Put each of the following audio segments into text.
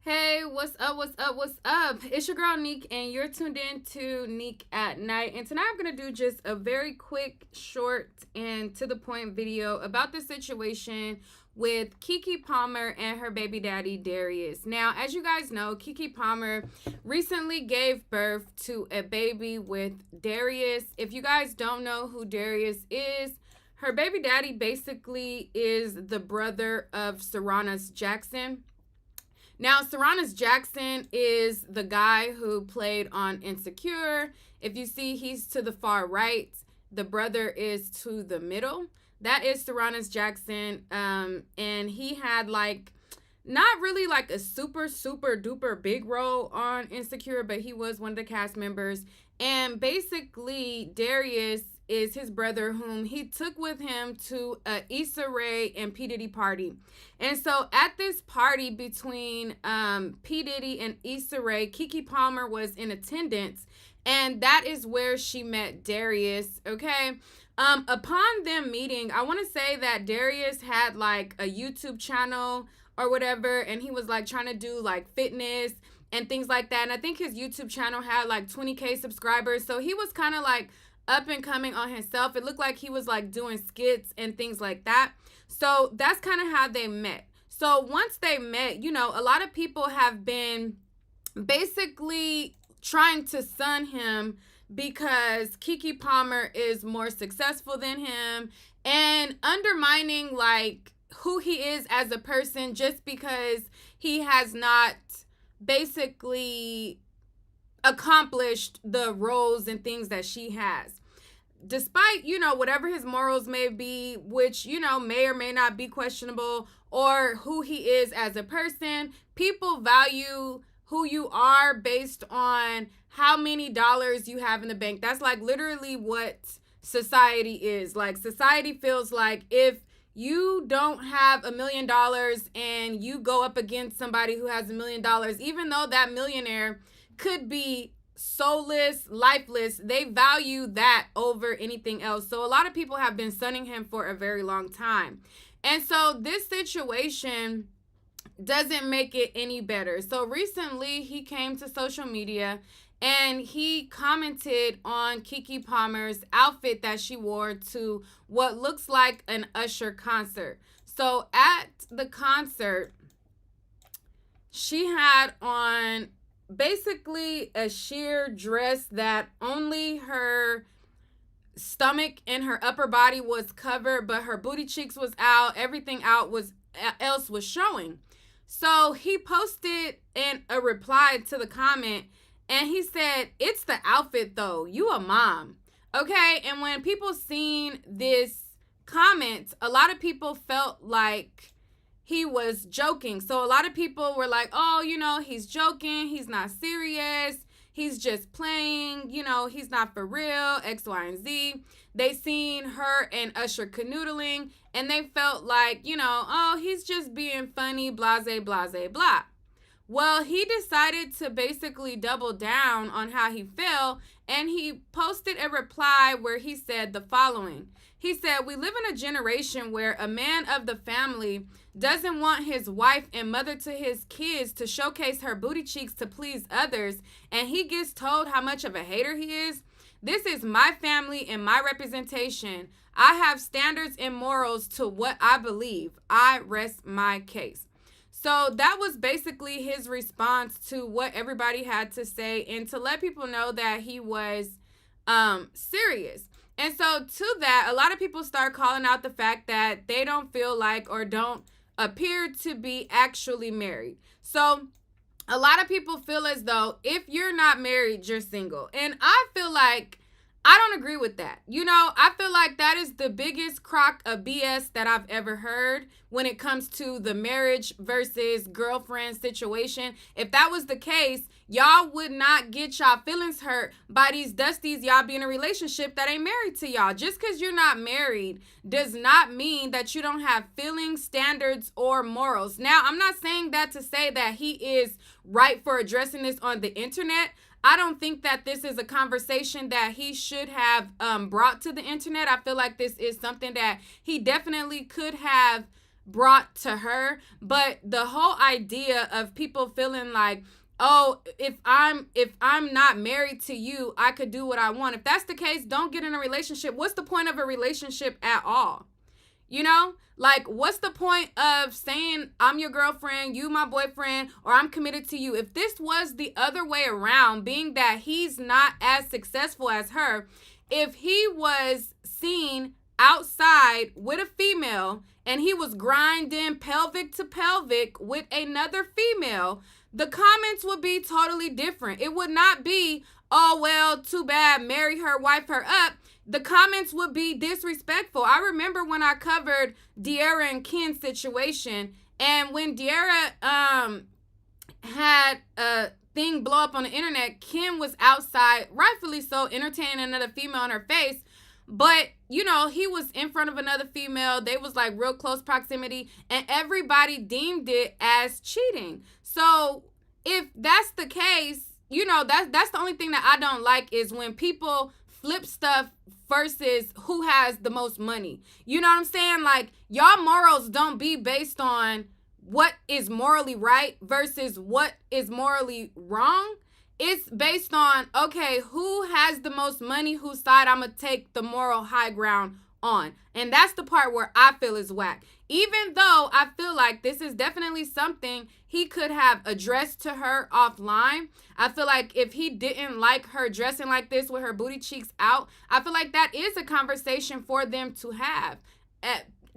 Hey, what's up? What's up? What's up? It's your girl Neek, and you're tuned in to Neek at Night. And tonight I'm gonna do just a very quick, short, and to the point video about the situation with Keke Palmer and her baby daddy Darius. Now, as you guys know, Keke Palmer recently gave birth to a baby with Darius. If you guys don't know who Darius is, her baby daddy basically is the brother of Serrana's Jackson. Now, Serrana's Jackson is the guy who played on Insecure. If you see, he's to the far right. The brother is to the middle. That is Serrana's Jackson. And he had not really like a super duper big role on Insecure, but he was one of the cast members. And basically, Darius is his brother, whom he took with him to a Issa Rae and P. Diddy party. And so at this party between P. Diddy and Issa Rae, Keke Palmer was in attendance, and that is where she met Darius, okay? Upon them meeting, I want to say that Darius had like a YouTube channel or whatever, and he was like trying to do like fitness and things like that. And I think his YouTube channel had like 20K subscribers, so he was kind of like up and coming on himself. It looked like he was like doing skits and things like that. So that's kind of how they met. So once they met, you know, a lot of people have been basically trying to sun him because Keke Palmer is more successful than him and undermining like who he is as a person just because he has not basically accomplished the roles and things that she has. Despite, you know, whatever his morals may be, which, you know, may or may not be questionable, or who he is as a person, people value who you are based on how many dollars you have in the bank. That's like literally what society is. Like, society feels like if you don't have $1 million and you go up against somebody who has $1 million, even though that millionaire could be soulless, lifeless, they value that over anything else. So a lot of people have been sunning him for a very long time. And so this situation doesn't make it any better. So recently he came to social media and he commented on Keke Palmer's outfit that she wore to what looks like an Usher concert. So at the concert, she had on basically a sheer dress that only her stomach and her upper body was covered, but her booty cheeks was out. Everything else was showing. So he posted in a reply to the comment, and he said, "It's the outfit though. You a mom." Okay, and when people seen this comment, a lot of people felt like he was joking. So a lot of people were like, oh, you know, he's joking. He's not serious. He's just playing. You know, he's not for real, X, Y, and Z. They seen her and Usher canoodling, and they felt like, you know, oh, he's just being funny, blase, blase, blah. Well, he decided to basically double down on how he felt, and he posted a reply where he said the following. He said, "We live in a generation where a man of the family doesn't want his wife and mother to his kids to showcase her booty cheeks to please others, and he gets told how much of a hater he is. This is my family and my representation. I have standards and morals to what I believe. I rest my case." So that was basically his response to what everybody had to say and to let people know that he was serious. And so to that, a lot of people start calling out the fact that they don't feel like or don't appear to be actually married. So a lot of people feel as though if you're not married, you're single. And I feel like I don't agree with that. You know, I feel like that is the biggest crock of BS that I've ever heard when it comes to the marriage versus girlfriend situation. If that was the case, y'all would not get y'all feelings hurt by these dusties y'all be in a relationship that ain't married to y'all. Just because you're not married does not mean that you don't have feelings, standards, or morals. Now, I'm not saying that to say that he is right for addressing this on the internet. I don't think that this is a conversation that he should have brought to the internet. I feel like this is something that he definitely could have brought to her. But the whole idea of people feeling like, oh, if I'm not married to you, I could do what I want. If that's the case, don't get in a relationship. What's the point of a relationship at all? You know, like, what's the point of saying I'm your girlfriend, you my boyfriend, or I'm committed to you? If this was the other way around, being that he's not as successful as her, if he was seen outside with a female and he was grinding pelvic to pelvic with another female, the comments would be totally different. It would not be, oh, well, too bad, marry her, wife her up. The comments would be disrespectful. I remember when I covered De'Ara and Ken's situation, and when De'Ara had a thing blow up on the internet, Ken was outside, rightfully so, entertaining another female in her face. But, you know, he was in front of another female. They was like real close proximity, and everybody deemed it as cheating. So if that's the case, you know, that's the only thing that I don't like is when people flip stuff versus who has the most money. You know what I'm saying? Like, y'all morals don't be based on what is morally right versus what is morally wrong. It's based on, okay, who has the most money, whose side I'm going to take the moral high ground on. And that's the part where I feel is whack. Even though I feel like this is definitely something he could have addressed to her offline. I feel like if he didn't like her dressing like this with her booty cheeks out, I feel like that is a conversation for them to have.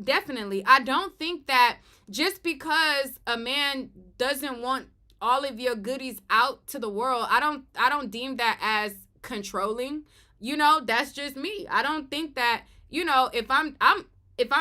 Definitely. I don't think that just because a man doesn't want all of your goodies out to the world, I don't deem that as controlling. You know, that's just me. I don't think that, you know, if I'm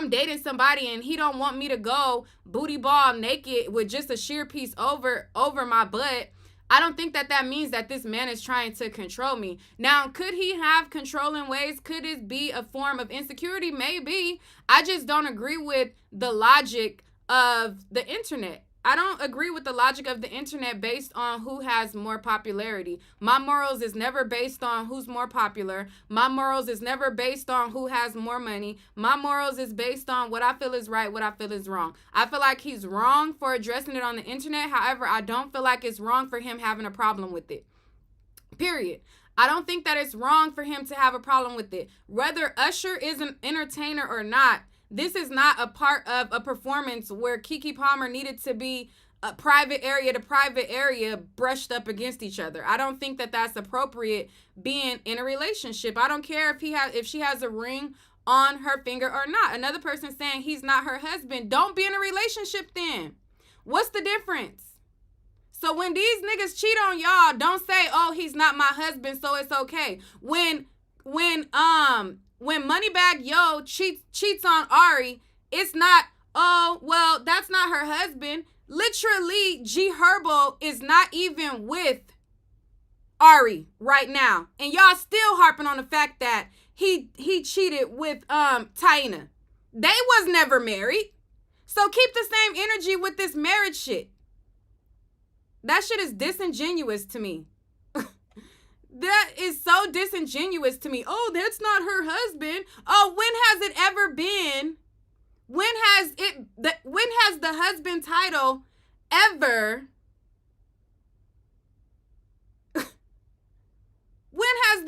dating somebody and he don't want me to go booty ball naked with just a sheer piece over my butt, I don't think that means that this man is trying to control me. Now, could he have controlling ways? Could it be a form of insecurity? Maybe. I just don't agree with the logic of the internet. I don't agree with the logic of the internet based on who has more popularity. My morals is never based on who's more popular. My morals is never based on who has more money. My morals is based on what I feel is right, what I feel is wrong. I feel like he's wrong for addressing it on the internet. However, I don't feel like it's wrong for him having a problem with it. Period. I don't think that it's wrong for him to have a problem with it. Whether Usher is an entertainer or not, this is not a part of a performance where Keke Palmer needed to be a private area to private area brushed up against each other. I don't think that that's appropriate being in a relationship. I don't care if she has a ring on her finger or not. Another person saying he's not her husband. Don't be in a relationship then. What's the difference? So when these niggas cheat on y'all, don't say, oh, he's not my husband, so it's okay. When Moneybagg Yo cheats on Ari, it's not, oh, well, that's not her husband. Literally, G Herbo is not even with Ari right now. And y'all still harping on the fact that he cheated with Taina. They was never married. So keep the same energy with this marriage shit. That shit is disingenuous to me. That is so disingenuous to me. Oh, that's not her husband. Oh, when has it ever been? When has the husband title ever? When has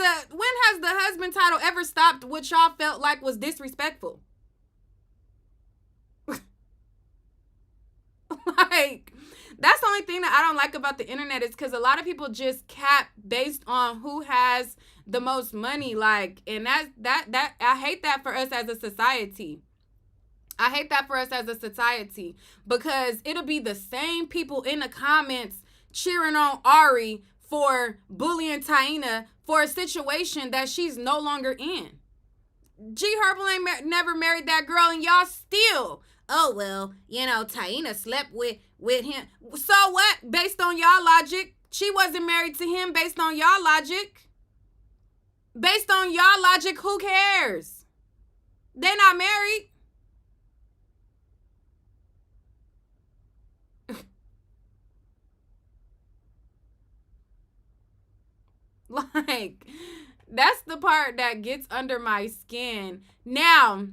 the husband title ever stopped what y'all felt like was disrespectful? Like, that's the only thing that I don't like about the internet is because a lot of people just cap based on who has the most money. Like, and that I hate that for us as a society. I hate that for us as a society because it'll be the same people in the comments cheering on Ari for bullying Taina for a situation that she's no longer in. G Herbo ain't never married that girl, and y'all still, oh, well, you know, Taina slept with him. So what? Based on y'all logic, she wasn't married to him based on y'all logic. Based on y'all logic, who cares? They're not married. Like, that's the part that gets under my skin. Now,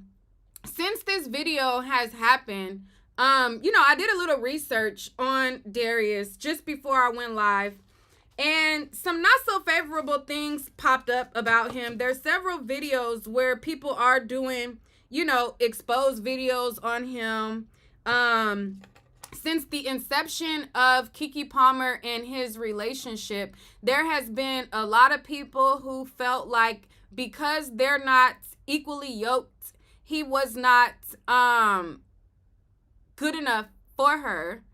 since this video has happened, I did a little research on Darius just before I went live, and some not so favorable things popped up about him. There's several videos where people are doing, exposed videos on him. Since the inception of Keke Palmer and his relationship, there has been a lot of people who felt like because they're not equally yoked, he was not good enough for her.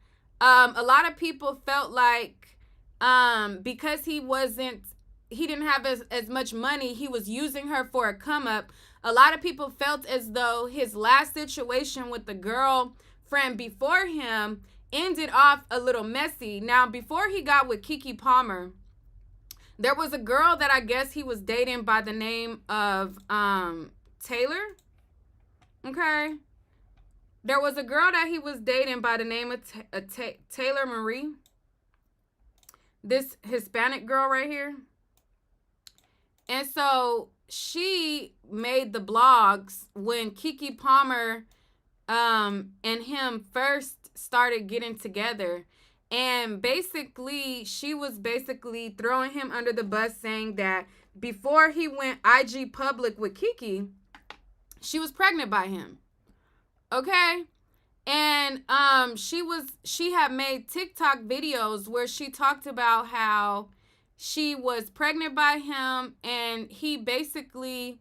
A lot of people felt like because he didn't have as much money, he was using her for a come up. A lot of people felt as though his last situation with the girlfriend before him ended off a little messy. Now, before he got with Keke Palmer, there was a girl that I guess he was dating by the name of Taylor. Okay. There was a girl that he was dating by the name of Taylor Marie. This Hispanic girl right here. And so she made the blogs when Keke Palmer and him first started getting together. And basically, she was basically throwing him under the bus, saying that before he went IG public with Keke, she was pregnant by him. Okay? And she had made TikTok videos where she talked about how she was pregnant by him, and he basically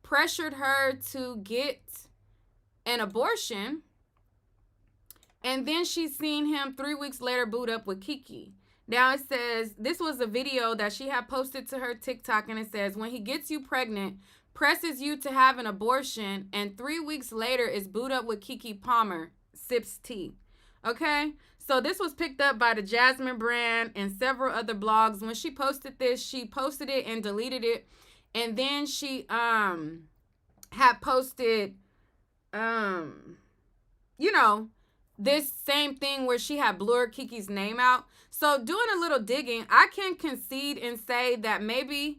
pressured her to get an abortion. And then she seen him 3 weeks later boot up with Keke. Now it says, this was a video that she had posted to her TikTok, and it says, when he gets you pregnant, presses you to have an abortion, and 3 weeks later is boot up with Keke Palmer, sips tea. Okay? So this was picked up by the Jasmine brand and several other blogs. When she posted this, she posted it and deleted it. And then she had posted this same thing where she had blurred Keke's name out. So doing a little digging, I can concede and say that maybe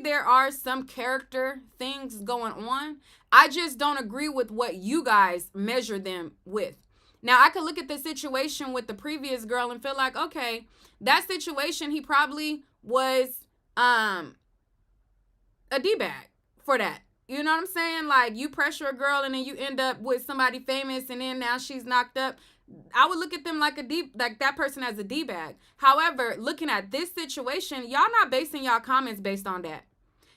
there are some character things going on. I just don't agree with what you guys measure them with. Now, I could look at the situation with the previous girl and feel like, okay, that situation, he probably was a D-bag for that. You know what I'm saying? Like, you pressure a girl and then you end up with somebody famous and then now she's knocked up. I would look at them like that person as a D-bag. However, looking at this situation, y'all not basing y'all comments based on that.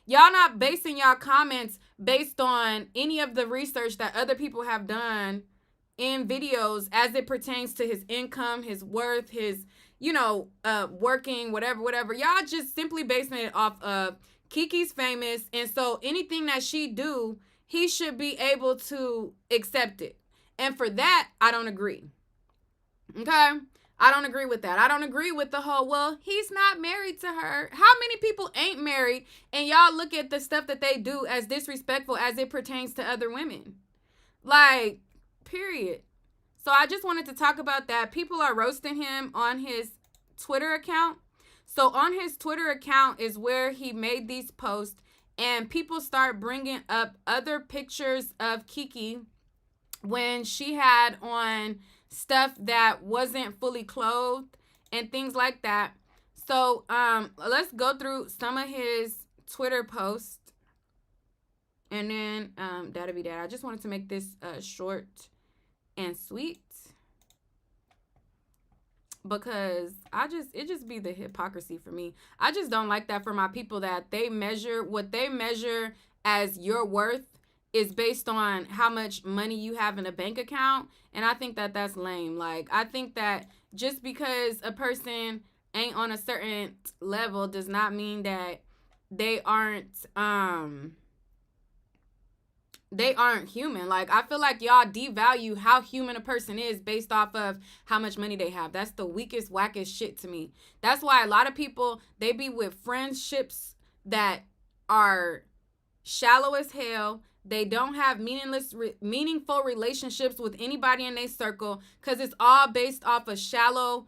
Y'all not basing y'all comments based on any of the research that other people have done in videos as it pertains to his income, his worth, his, working, whatever. Y'all just simply basing it off of Keke's famous, and so anything that she do, he should be able to accept it. And for that, I don't agree. Okay? I don't agree with that. I don't agree with the whole, well, he's not married to her. How many people ain't married and y'all look at the stuff that they do as disrespectful as it pertains to other women? Like, period. So I just wanted to talk about that. People are roasting him on his Twitter account. So on his Twitter account is where he made these posts, and people start bringing up other pictures of Keke when she had on stuff that wasn't fully clothed and things like that. So let's go through some of his Twitter posts, and then that'll be that. I just wanted to make this short and sweet, because it just be the hypocrisy for me. I just don't like that for my people, that what they measure as your worth is based on how much money you have in a bank account. And I think that that's lame. Like, I think that just because a person ain't on a certain level does not mean that they aren't human. Like, I feel like y'all devalue how human a person is based off of how much money they have. That's the weakest, wackest shit to me. That's why a lot of people, they be with friendships that are shallow as hell. They don't have meaningful relationships with anybody in their circle, because it's all based off of shallow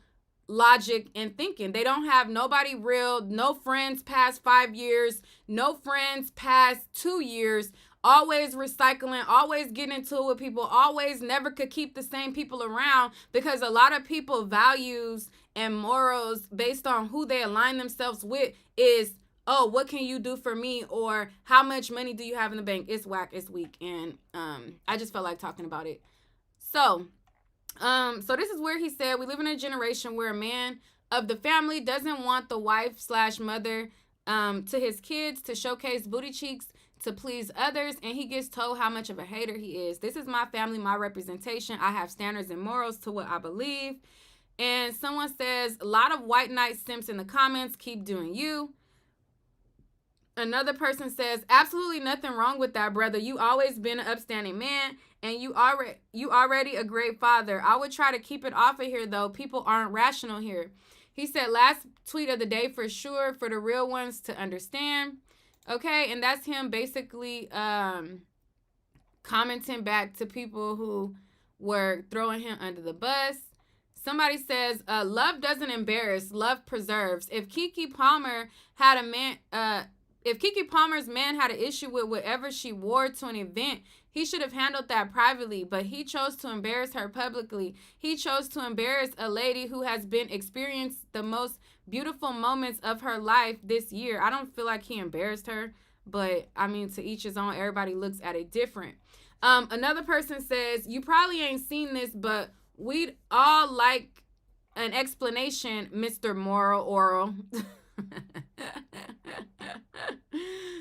logic and thinking. They don't have nobody real, no friends past 5 years, no friends past 2 years. always recycling, always getting into it with people, always never could keep the same people around, because a lot of people values and morals based on who they align themselves with is, oh, what can you do for me, or how much money do you have in the bank? It's whack, it's weak, and I just felt like talking about it. So this is where he said, we live in a generation where a man of the family doesn't want the wife slash mother to his kids to showcase booty cheeks to please others, and he gets told how much of a hater he is. This is my family, my representation. I have standards and morals to what I believe. And someone says, a lot of white knight simps in the comments, keep doing you. Another person says, absolutely nothing wrong with that, brother. You always been an upstanding man, and you already a great father. I would try to keep it off of here, though. People aren't rational here. He said, last tweet of the day for sure, for the real ones to understand. Okay, and that's him basically commenting back to people who were throwing him under the bus. Somebody says, love doesn't embarrass, love preserves. If Keke Palmer had if Keke Palmer's man had an issue with whatever she wore to an event, he should have handled that privately, but he chose to embarrass her publicly. He chose to embarrass a lady who has been experienced the most beautiful moments of her life this year. I don't feel like he embarrassed her, but I mean, to each his own. Everybody looks at it different. Another person says, you probably ain't seen this, but we'd all like an explanation, Mr. Moral Oral.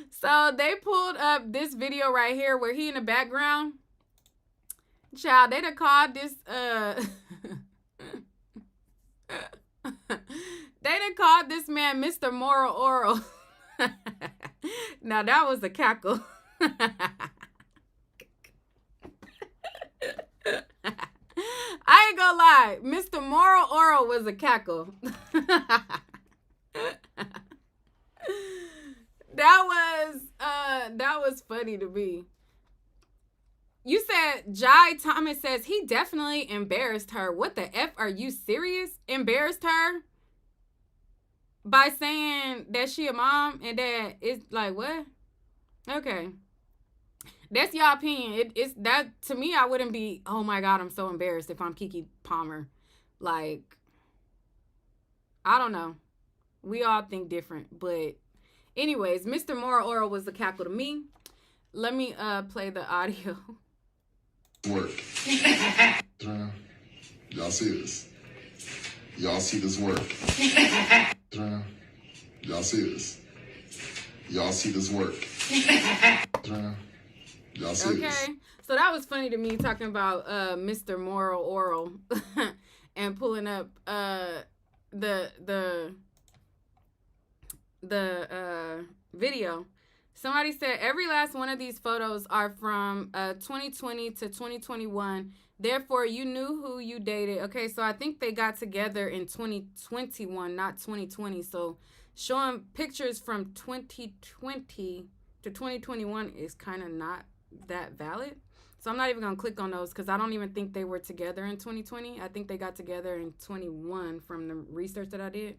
So they pulled up this video right here where he in the background. Child, they done called this they done called this man Mr. Moral Oral. Now that was a cackle. I ain't gonna lie, Mr. Moral Oral was a cackle. That was funny to me. You said Jai Thomas says he definitely embarrassed her. What the F? Are you serious? Embarrassed her by saying that she a mom and that it's like what? Okay. That's your opinion. It's that to me. I wouldn't be. Oh my God, I'm so embarrassed if I'm Keke Palmer. Like, I don't know. We all think different, but anyways, Mr. Moral Oral was the cackle to me. Let me play the audio. Work. Y'all see this? Y'all see this work? Y'all see this? Y'all see this work? Y'all see this? Okay, so that was funny to me, talking about Mr. Moral Oral and pulling up the video. Somebody said every last one of these photos are from 2020 to 2021. Therefore, you knew who you dated. Okay, so I think they got together in 2021, not 2020. So showing pictures from 2020 to 2021 is kind of not that valid. So I'm not even going to click on those because I don't even think they were together in 2020. I think they got together in 21 from the research that I did.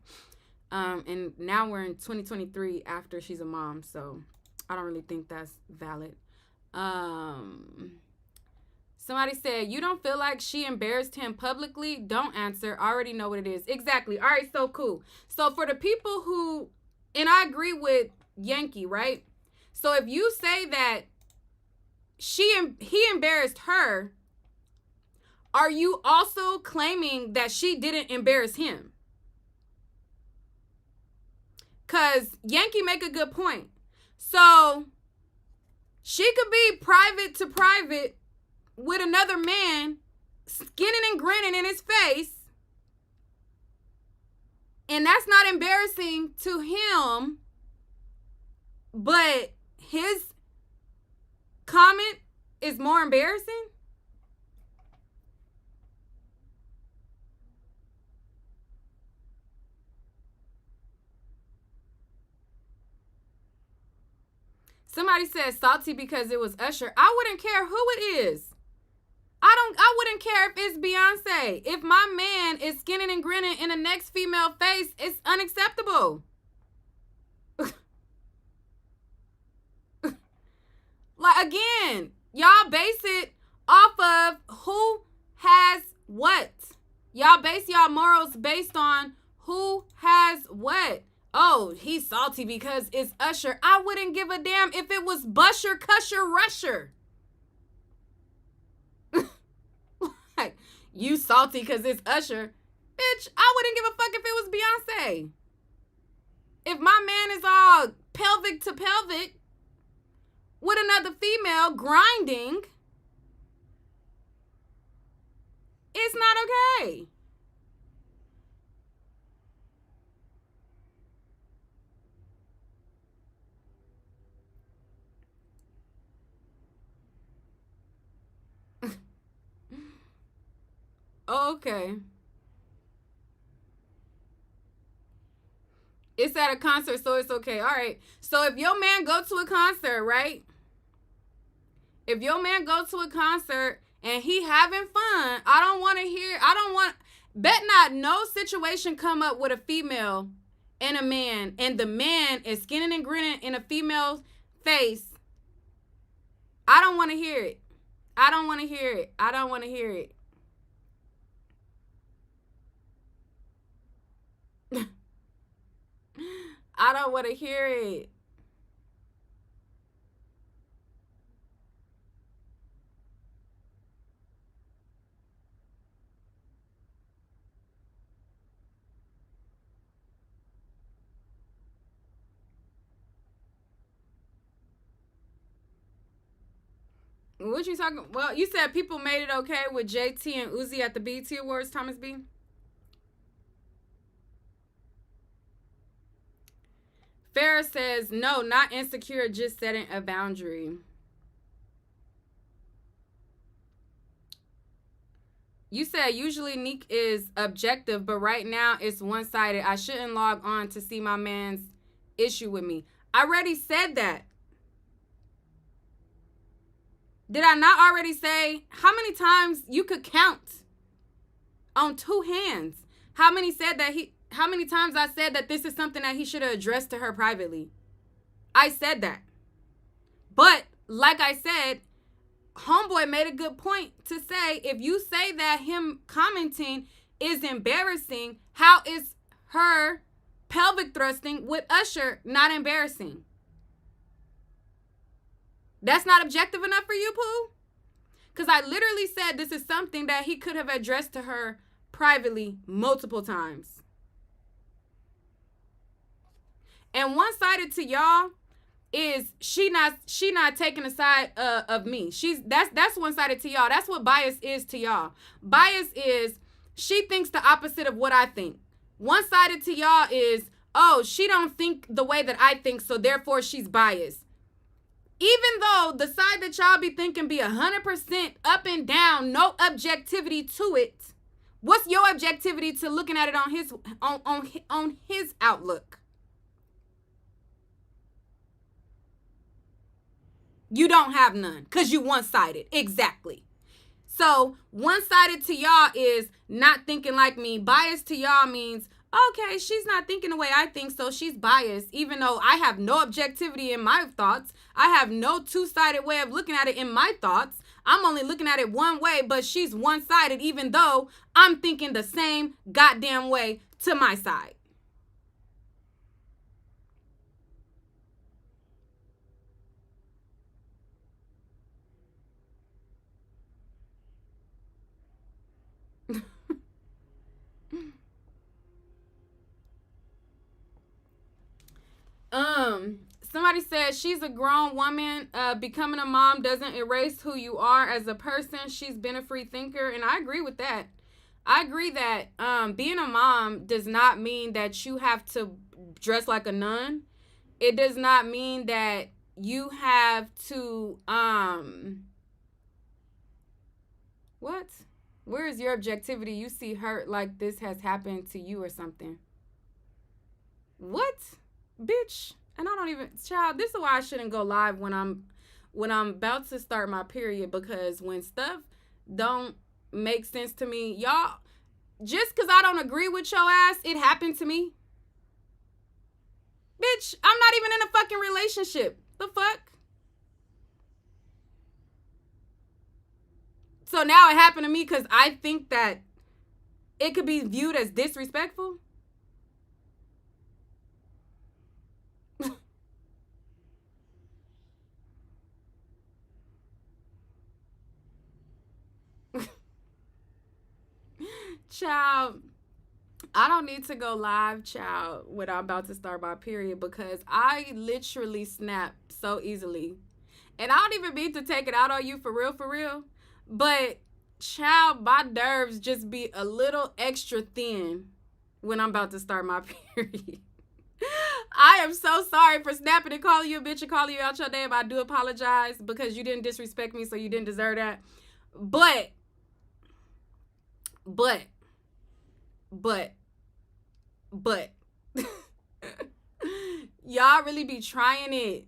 And now we're in 2023 after she's a mom, so I don't really think that's valid. Somebody said, you don't feel like she embarrassed him publicly? Don't answer. I already know what it is. Exactly. All right, so cool. So for the people who, and I agree with Yankee, right? So if you say that he embarrassed her, are you also claiming that she didn't embarrass him? Because Yankee make a good point. So she could be private to private with another man, skinning and grinning in his face, and that's not embarrassing to him, but his comment is more embarrassing? Somebody said salty because it was Usher. I wouldn't care who it is. I wouldn't care if it's Beyonce. If my man is skinning and grinning in the next female face, it's unacceptable. Like, again, y'all base it off of who has what. Y'all base y'all morals based on who has what. Oh, he's salty because it's Usher. I wouldn't give a damn if it was Busher, Cusher, Rusher. Like, you salty because it's Usher. Bitch, I wouldn't give a fuck if it was Beyonce. If my man is all pelvic to pelvic with another female grinding, it's not okay. Okay. It's at a concert, so it's okay. All right. So if your man go to a concert, right? If your man go to a concert and he having fun, I don't want, bet not no situation come up with a female and a man, and the man is skinning and grinning in a female's face. I don't want to hear it. I don't want to hear it. I don't want to hear it. I don't want to hear it. What you talking? Well, you said people made it okay with JT and Uzi at the BET Awards, Thomas B. Farrah says, no, not insecure, just setting a boundary. You said usually Neek is objective, but right now it's one-sided. I shouldn't log on to see my man's issue with me. I already said that. Did I not already say how many times you could count on two hands? How many times I said that this is something that he should have addressed to her privately? I said that. But like I said, homeboy made a good point to say, if you say that him commenting is embarrassing, how is her pelvic thrusting with Usher not embarrassing? That's not objective enough for you, Pooh? Because I literally said this is something that he could have addressed to her privately multiple times. And one-sided to y'all is she not taking the side of me. That's one-sided to y'all. That's what bias is to y'all. Bias is she thinks the opposite of what I think. One-sided to y'all is, oh, she don't think the way that I think, so therefore she's biased. Even though the side that y'all be thinking be 100% up and down, no objectivity to it, what's your objectivity to looking at it on his outlook? You don't have none because you one-sided. Exactly. So one-sided to y'all is not thinking like me. Biased to y'all means, okay, she's not thinking the way I think, so she's biased, even though I have no objectivity in my thoughts. I have no two-sided way of looking at it in my thoughts. I'm only looking at it one way, but she's one-sided, even though I'm thinking the same goddamn way to my side. Somebody said she's a grown woman. Becoming a mom doesn't erase who you are as a person. She's been a free thinker, and I agree with that. I agree that being a mom does not mean that you have to dress like a nun. It does not mean that you have to what? Where is your objectivity? You see hurt like this has happened to you or something. What? Bitch. And I don't even, child, this is why I shouldn't go live when I'm about to start my period, because when stuff don't make sense to me, y'all, just because I don't agree with your ass, it happened to me. Bitch, I'm not even in a fucking relationship. The fuck? So now it happened to me because I think that it could be viewed as disrespectful. Child, I don't need to go live, child, when I'm about to start my period because I literally snap so easily. And I don't even mean to take it out on you for real. But, child, my nerves just be a little extra thin when I'm about to start my period. I am so sorry for snapping and calling you a bitch and calling you out your name. I do apologize because you didn't disrespect me, so you didn't deserve that. But, but, but, but, y'all really be trying it.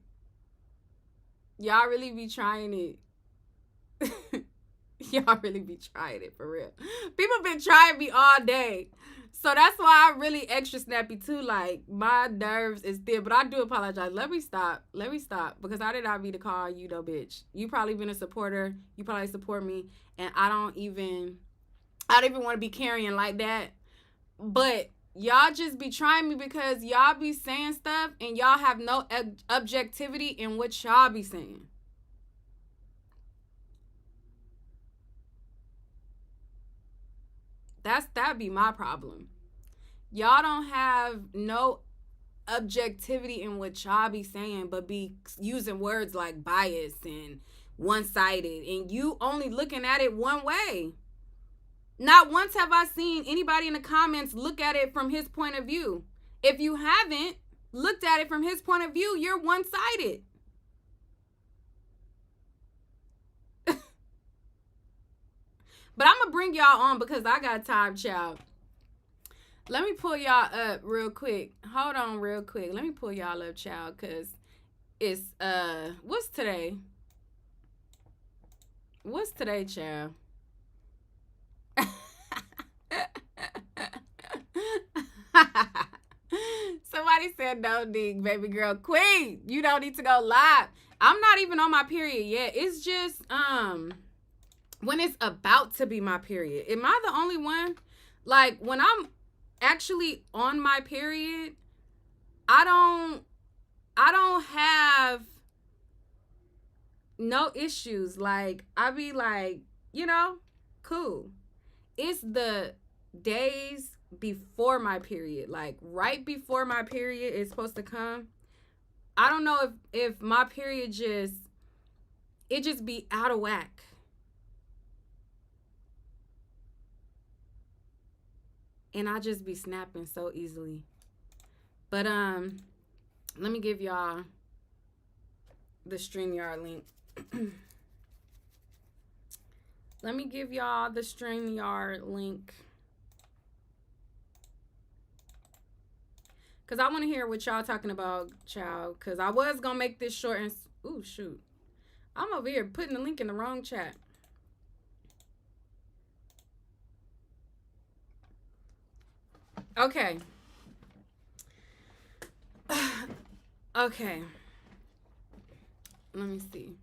Y'all really be trying it. Y'all really be trying it for real. People been trying me all day. So that's why I'm really extra snappy too. Like, my nerves is thin. But I do apologize. Let me stop. Because I did not mean to call you no bitch. You probably been a supporter. You probably support me. And I don't even want to be carrying like that. But y'all just be trying me because y'all be saying stuff and y'all have no objectivity in what y'all be saying. That'd be my problem. Y'all don't have no objectivity in what y'all be saying, but be using words like bias and one-sided, and you only looking at it one way. Not once have I seen anybody in the comments look at it from his point of view. If you haven't looked at it from his point of view, you're one-sided. But I'm going to bring y'all on because I got time, child. Let me pull y'all up real quick. Hold on real quick. Let me pull y'all up, child, because it's, what's today? What's today, child? Somebody said no dig, baby girl. Queen, you don't need to go live. I'm not even on my period yet. It's just, when it's about to be my period. Am I the only one? Like, when I'm actually on my period, I don't have no issues. Like, I be like, cool. It's the days before my period, like right before my period is supposed to come. I don't know if my period just be out of whack. And I just be snapping so easily. But let me give y'all the StreamYard link. Let me give y'all the StreamYard link. Because I want to hear what y'all talking about, child. Because I was going to make this short and... Ooh, shoot. I'm over here putting the link in the wrong chat. Okay. Okay. Let me see.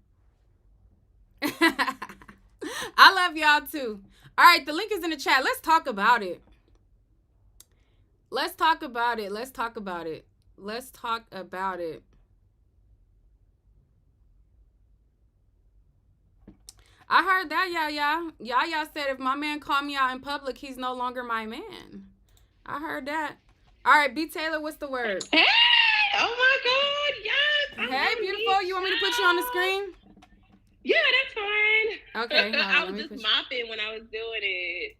I love y'all too. All right, the link is in the chat. Let's talk about it. Let's talk about it. Let's talk about it. Let's talk about it. I heard that, Yaya. Yaya said if my man called me out in public, he's no longer my man. I heard that. All right, B. Taylor, what's the word? Hey! Oh my God! Yes. Hey, beautiful. You want me to put you on the screen? Yeah, that's fine. Okay. I was just mopping when I was doing it.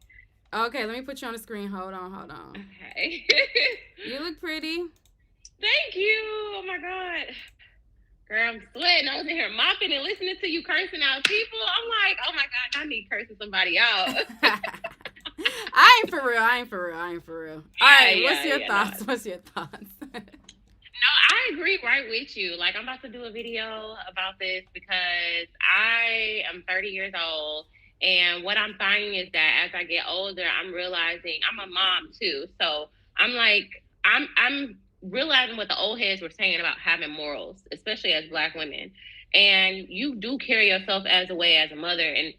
Okay, let me put you on the screen. Hold on. Okay. You look pretty. Thank you. Oh my God. Girl, I'm sweating. I was in here mopping and listening to you cursing out people. I'm like, oh my God, I need cursing somebody out. I ain't for real. All right, what's your thoughts? No. What's your thoughts? No, I agree right with you. Like, I'm about to do a video about this because I am 30 years old. And what I'm finding is that as I get older, I'm realizing I'm a mom too. So I'm like, I'm realizing what the old heads were saying about having morals, especially as Black women. And you do carry yourself as a way as a mother. And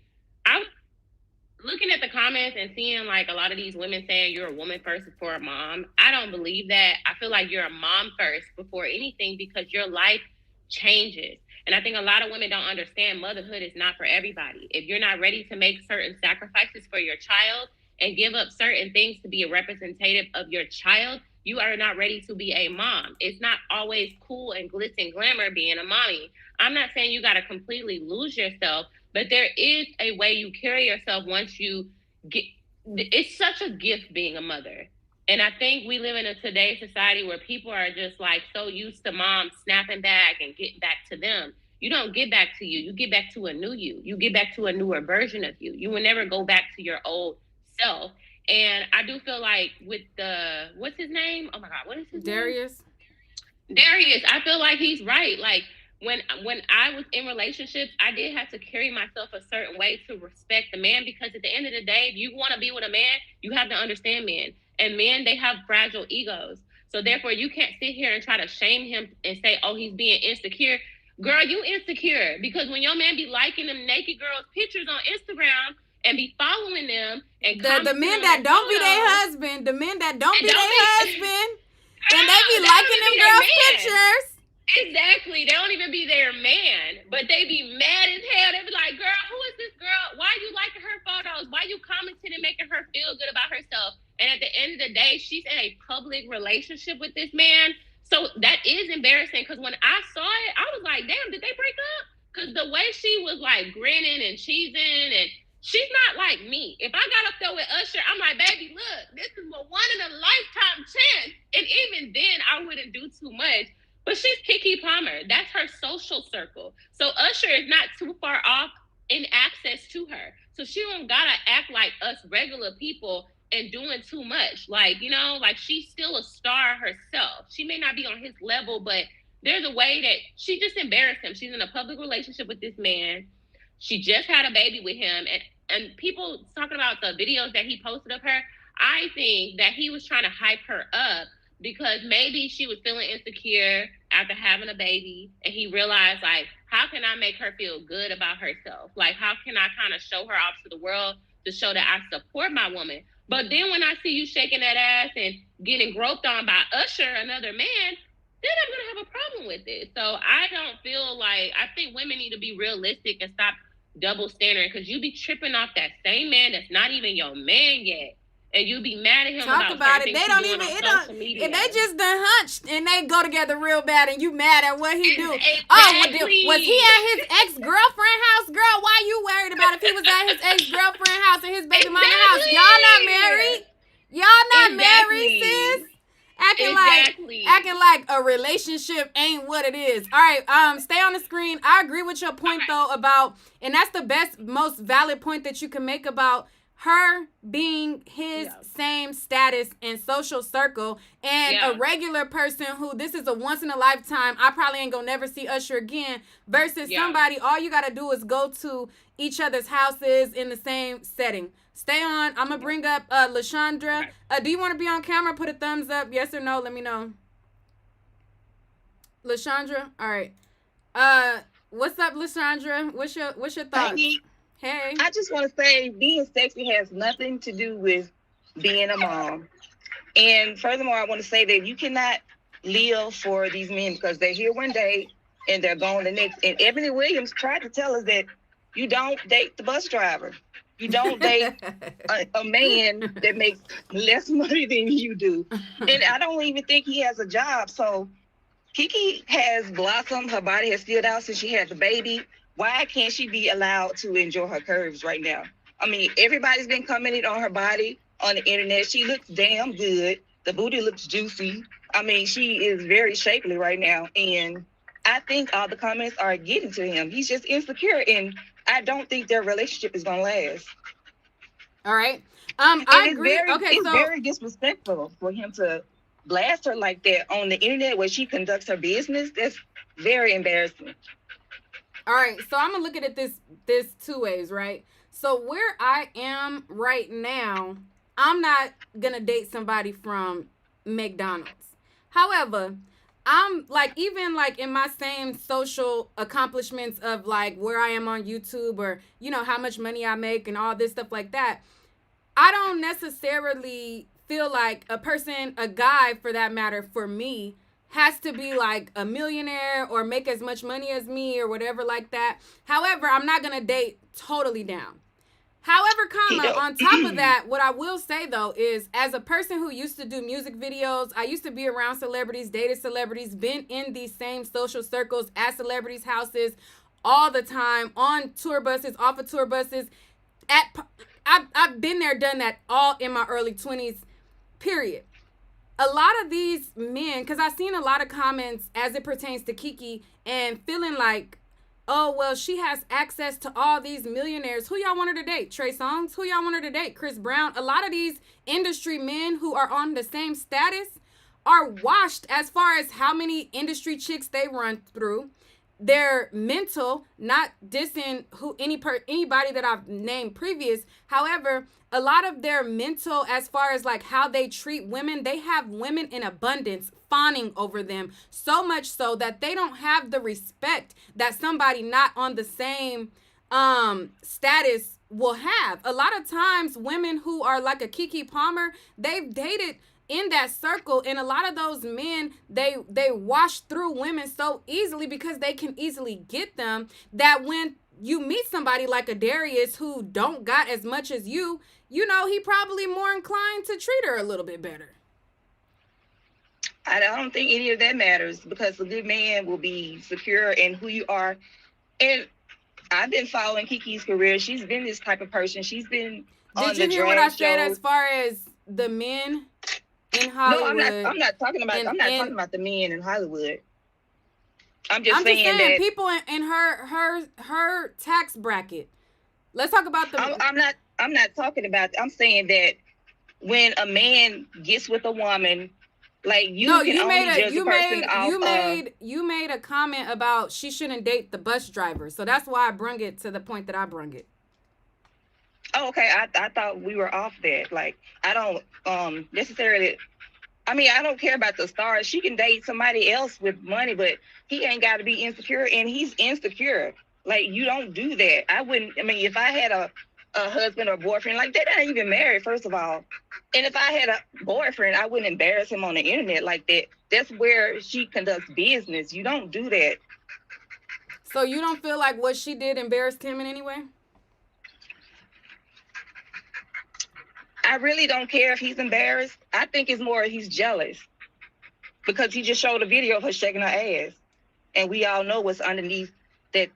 looking at the comments and seeing like a lot of these women saying you're a woman first before a mom, I don't believe that. I feel like you're a mom first before anything because your life changes. And I think a lot of women don't understand motherhood is not for everybody. If you're not ready to make certain sacrifices for your child and give up certain things to be a representative of your child, you are not ready to be a mom. It's not always cool and glitz and glamour being a mommy. I'm not saying you got to completely lose yourself, but there is a way you carry yourself once you get. It's such a gift being a mother. And I think we live in a today's society where people are just like so used to mom snapping back and getting back to them. You don't get back to you. You get back to a new you. You get back to a newer version of you. You will never go back to your old self. And I do feel like with the what's his name? Oh my God, what is his Darius. name? Darius. I feel like he's right. Like when I was in relationships, I did have to carry myself a certain way to respect the man because at the end of the day, if you want to be with a man, you have to understand men. And men, they have fragile egos. So therefore, you can't sit here and try to shame him and say, "Oh, he's being insecure." Girl, you insecure because when your man be liking them naked girls' pictures on Instagram and be following them and The men that don't be their husband, the men that don't be their husband, and they be liking them girls' pictures. Exactly. They don't even be their man, but they be mad as hell. They be like, "Girl, who is this girl? Why are you liking her photos? Why are you commenting and making her feel good about herself?" And at the end of the day, she's in a public relationship with this man. So that is embarrassing because when I saw it, I was like, damn, did they break up? Because the way she was like grinning and cheesing and she's not like me. If I got up there with Usher, I'm like, baby, look, this is a one in a lifetime chance. And even then, I wouldn't do too much. But she's Keke Palmer. That's her social circle. So Usher is not too far off in access to her. So she don't gotta act like us regular people and doing too much. Like, you know, like she's still a star herself. She may not be on his level, but there's a way that she just embarrassed him. She's in a public relationship with this man. She just had a baby with him. And people talking about the videos that he posted of her, I think that he was trying to hype her up because maybe she was feeling insecure after having a baby and he realized like how can I make her feel good about herself, like how can I kind of show her off to the world to show that I support my woman. But then when I see you shaking that ass and getting groped on by Usher, another man, then I'm gonna have a problem with it. So I don't feel like, I think women need to be realistic and stop double standard because you be tripping off that same man that's not even your man yet. And you be mad at him Talk about it. They don't even. It don't. And they just done hunched and they go together real bad, and you mad at what he do? Exactly. Oh, was he at his ex-girlfriend house, girl? Why you worried about if he was at his ex-girlfriend house or his baby mama house? Y'all not married. Y'all not married, sis. Acting like a relationship ain't what it is. All right, stay on the screen. I agree with your point though about, and that's the best, most valid point that you can make about her being his same status and social circle and a regular person who this is a once in a lifetime, I probably ain't gonna never see Usher again versus somebody all you gotta do is go to each other's houses in the same setting. Stay on. I'm gonna bring up LaShondra. Do you want to be on camera? Put a thumbs up, yes or no, let me know. LaShondra, all right. What's up, LaShondra? What's your thoughts? Hey. I just want to say being sexy has nothing to do with being a mom. And furthermore, I want to say that you cannot live for these men because they're here one day and they're gone the next. And Ebony Williams tried to tell us that you don't date the bus driver. You don't date a man that makes less money than you do. And I don't even think he has a job. So Keke has blossomed. Her body has filled out since she had the baby. Why can't she be allowed to enjoy her curves right now? I mean, everybody's been commenting on her body on the internet. She looks damn good. The booty looks juicy. I mean, she is very shapely right now. And I think all the comments are getting to him. He's just insecure. And I don't think their relationship is going to last. All right. I agree. It's very disrespectful for him to blast her like that on the internet where she conducts her business. That's very embarrassing. All right, so I'm gonna look at it this two ways, right? So where I am right now, I'm not gonna date somebody from McDonald's. However, I'm like, even like in my same social accomplishments of like where I am on YouTube, or you know how much money I make and all this stuff like that, I don't necessarily feel like a person, a guy for that matter, for me, has to be like a millionaire or make as much money as me or whatever like that. However, I'm not gonna date totally down. However, on top of that, what I will say though is, as a person who used to do music videos, I used to be around celebrities, dated celebrities, been in these same social circles, at celebrities' houses all the time, on tour buses, off of tour buses. I've been there, done that, all in my early 20s, period. A lot of these men, because I've seen a lot of comments as it pertains to Keke, and feeling like, oh, well, she has access to all these millionaires. Who y'all want her to date? Trey Songz? Who y'all want her to date? Chris Brown? A lot of these industry men who are on the same status are washed as far as how many industry chicks they run through. Their mental, not dissing anybody that I've named previous. However, a lot of their mental, as far as like how they treat women, they have women in abundance fawning over them, so much so that they don't have the respect that somebody not on the same status will have. A lot of times women who are like a Keke Palmer, they've dated in that circle, and a lot of those men, they wash through women so easily because they can easily get them, that when you meet somebody like a Darius who don't got as much as you know, he probably more inclined to treat her a little bit better. I don't think any of that matters, because a good man will be secure in who you are. And I've been following Keke's career. She's been this type of person. She's been on the drag shows. Did you hear what I said as far as the men in Hollywood? No, I'm not talking about. I'm not talking about the men in Hollywood. I'm just saying that people in her tax bracket. Let's talk about the. I'm not talking about. I'm saying that when a man gets with a woman, like you made a comment about she shouldn't date the bus driver, so that's why I brung it to the point that I brung it. Oh, okay. I thought we were off that. Like, I don't necessarily. I mean, I don't care about the stars. She can date somebody else with money, but he ain't got to be insecure, and he's insecure. Like, you don't do that. I wouldn't. I mean, if I had a husband or boyfriend, like, they're not even married, first of all. And if I had a boyfriend, I wouldn't embarrass him on the internet like that. That's where she conducts business. You don't do that. So you don't feel like what she did embarrassed him in any way? I really don't care if he's embarrassed. I think it's more he's jealous, because he just showed a video of her shaking her ass, and we all know what's underneath that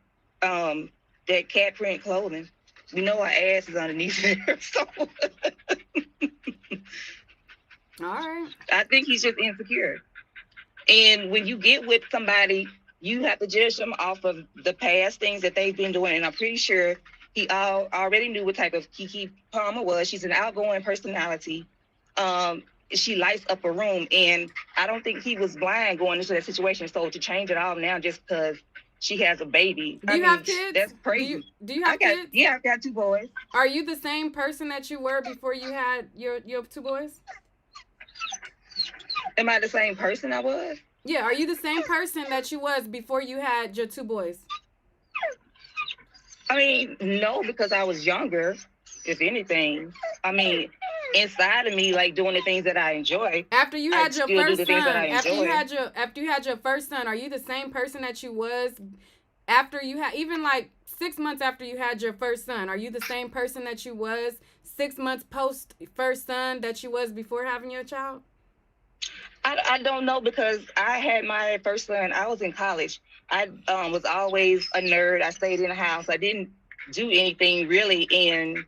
cat print clothing. We know her ass is underneath there. So all right. I think he's just insecure. And when you get with somebody, you have to judge them off of the past things that they've been doing. And I'm pretty sure he already knew what type of Keke Palmer was. She's an outgoing personality. She lights up a room, and I don't think he was blind going into that situation. So to change it all now just because she has a baby. Do you have kids? That's crazy. Do you have kids? Yeah, I've got 2 boys. Are you the same person that you were before you had your 2 boys? Am I the same person I was? Yeah, are you the same person that you was before you had your 2 boys? I mean, no, because I was younger, if anything. I mean, inside of me, like, doing the things that I enjoy. After you had your first son, after you had your first son, are you the same person that you was after you had, even like 6 months after you had your first son? Are you the same person that you was 6 months post first son that you was before having your child? I don't know, because I had my first son. I was in college. I was always a nerd. I stayed in the house. I didn't do anything really. And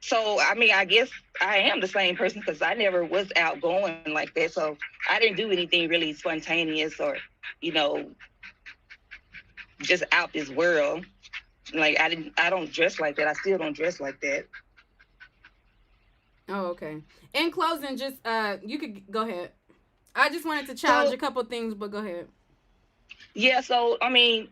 so, I mean, I guess I am the same person, because I never was outgoing like that. So I didn't do anything really spontaneous or, you know, just out this world. Like, I don't dress like that. I still don't dress like that. Oh, okay. In closing, just, you could go ahead. I just wanted to challenge a couple things, but go ahead. Yeah, so, I mean,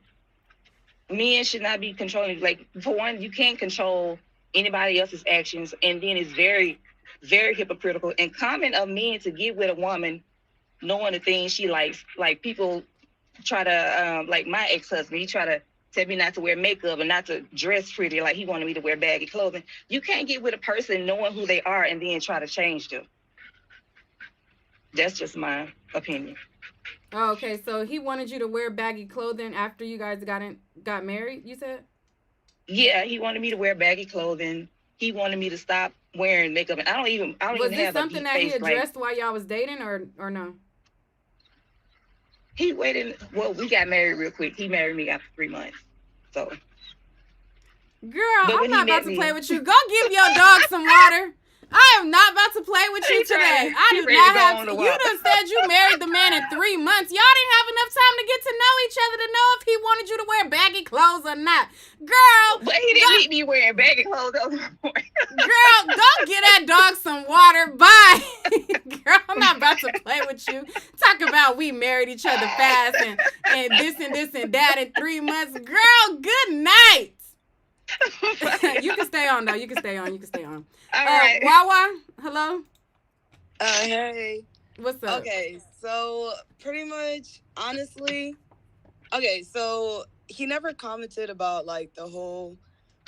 men should not be controlling. Like, for one, you can't control anybody else's actions, and then it's very, very hypocritical and common of men to get with a woman knowing the things she likes. Like people try to, like my ex-husband, he try to tell me not to wear makeup and not to dress pretty. Like he wanted me to wear baggy clothing. You can't get with a person knowing who they are and then try to change them. That's just my opinion. Oh, okay, so he wanted you to wear baggy clothing after you guys got married, you said? Yeah, he wanted me to wear baggy clothing. He wanted me to stop wearing makeup. And I don't Was even this have a something deep that he face. Like addressed while y'all was dating or no? he waited. Well, we got married real quick. He married me after 3 months. So, Girl, but I'm when he not about met to me, play with you. Go give your dog some water. I am not about to play with you today. I do not have to. You done said you married the man in 3 months. Y'all didn't have enough time to get to know each other to know if he wanted you to wear baggy clothes or not. Girl. But he didn't meet me wearing baggy clothes. Girl, go get that dog some water. Bye. Girl, I'm not about to play with you. Talk about we married each other fast and this and that in 3 months. Girl, good night. You can stay on though. You can stay on. All right. Wawa, hello. Hey. What's up? Okay, so pretty much, honestly, okay, so he never commented about like the whole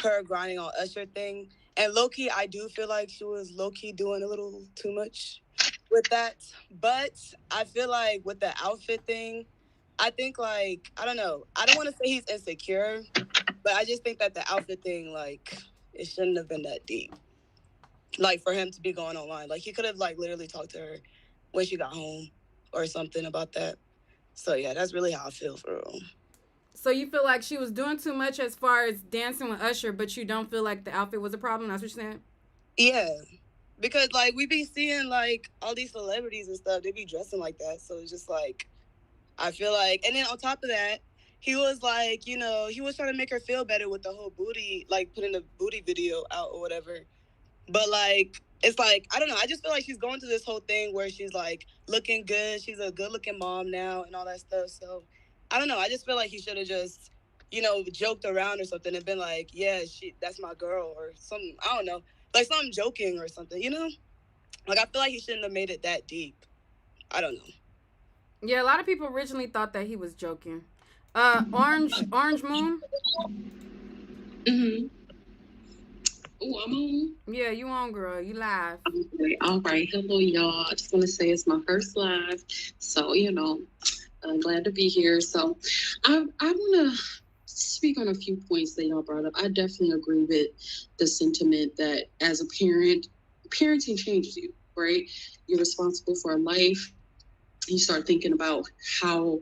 her grinding on Usher thing, and low key, I do feel like she was low key doing a little too much with that. But I feel like with the outfit thing, I think like I don't know. I don't want to say he's insecure, but I just think that the outfit thing, like, it shouldn't have been that deep. Like, for him to be going online. Like, he could have, like, literally talked to her when she got home or something about that. So, yeah, that's really how I feel for real. So you feel like she was doing too much as far as dancing with Usher, but you don't feel like the outfit was a problem? That's what you're saying? Yeah. Because, like, we be seeing, like, all these celebrities and stuff. They be dressing like that. So, it's just, like, I feel like... And then on top of that, he was, like, you know, he was trying to make her feel better with the whole booty, like, putting the booty video out or whatever. But, like, it's like, I don't know. I just feel like she's going through this whole thing where she's, like, looking good. She's a good-looking mom now and all that stuff. So, I don't know. I just feel like he should have just, you know, joked around or something and been like, yeah, that's my girl or something. I don't know. Like, something joking or something, you know? Like, I feel like he shouldn't have made it that deep. I don't know. Yeah, a lot of people originally thought that he was joking. Orange Moon? Mm-hmm. Oh, I'm on. Yeah, you on, girl. You live. Okay. All right. Hello, y'all. I just want to say it's my first live. So, you know, I'm glad to be here. So I want to speak on a few points that y'all brought up. I definitely agree with the sentiment that as a parent, parenting changes you, right? You're responsible for a life. You start thinking about how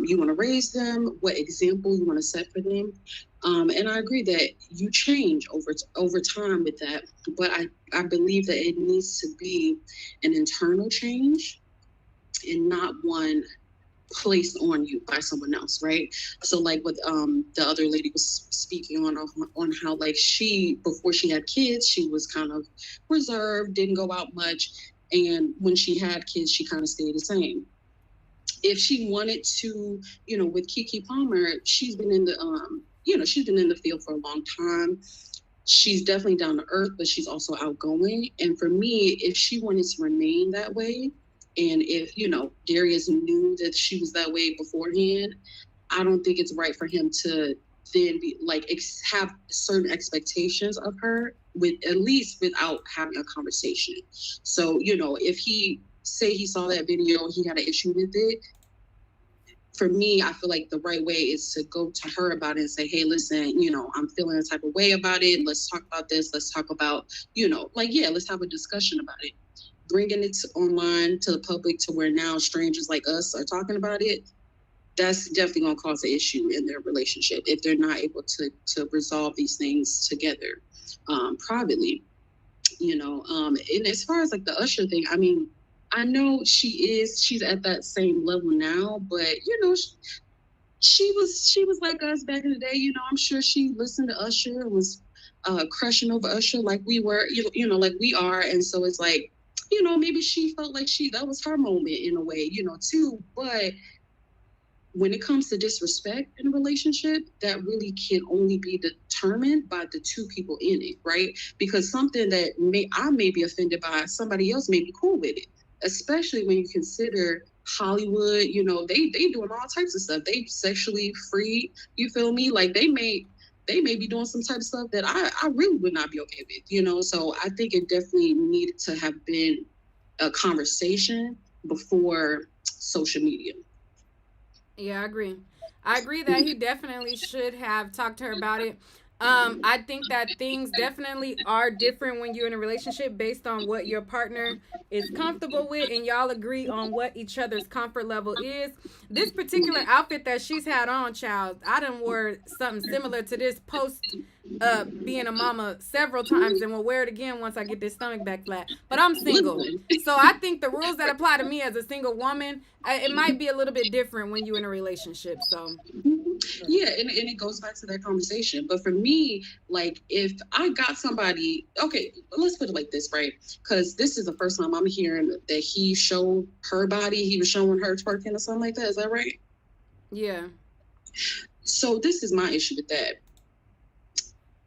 you want to raise them, what example you want to set for them. And I agree that you change over time with that. But I believe that it needs to be an internal change and not one placed on you by someone else, right? So like what the other lady was speaking on how like she, before she had kids, she was kind of reserved, didn't go out much. And when she had kids, she kind of stayed the same. If she wanted to, you know, with Keke Palmer, she's been in the, she's been in the field for a long time. She's definitely down to earth, but she's also outgoing. And for me, if she wanted to remain that way, and if, you know, Darius knew that she was that way beforehand, I don't think it's right for him to then be like have certain expectations of her with at least without having a conversation. So, you know, if he saw that video, he had an issue with it. For me, I feel like the right way is to go to her about it and say, hey, listen, you know, I'm feeling a type of way about it. Let's talk about this. Let's talk about, you know, like, yeah, let's have a discussion about it. Bringing it online to the public to where now strangers like us are talking about it, that's definitely going to cause an issue in their relationship if they're not able to resolve these things together privately, you know. And as far as like the Usher thing, I mean, I know she's at that same level now, but you know, she was like us back in the day. You know, I'm sure she listened to Usher and was crushing over Usher like we were, you know, like we are. And so it's like, you know, maybe she felt like that was her moment in a way, you know, too. But when it comes to disrespect in a relationship, that really can only be determined by the two people in it, right? Because something that I may be offended by, somebody else may be cool with it. especially when you consider Hollywood, you know, they doing all types of stuff. They sexually free, you feel me? Like they may be doing some type of stuff that I really would not be okay with, you know. So I think it definitely needed to have been a conversation before social media. Yeah, I agree. I agree that he definitely should have talked to her about it. I think that things definitely are different when you're in a relationship based on what your partner is comfortable with, and y'all agree on what each other's comfort level is. This particular outfit that she's had on, child, I done wore something similar to this post being a mama several times, and will wear it again once I get this stomach back flat. But I'm single. So I think the rules that apply to me as a single woman, it might be a little bit different when you're in a relationship. So yeah, and it goes back to that conversation. But for me, like if I got somebody, okay, let's put it like this, right? Because this is the first time I'm hearing that he showed her body, he was showing her twerking or something like that. Is that right? yeah. So this is my issue with that.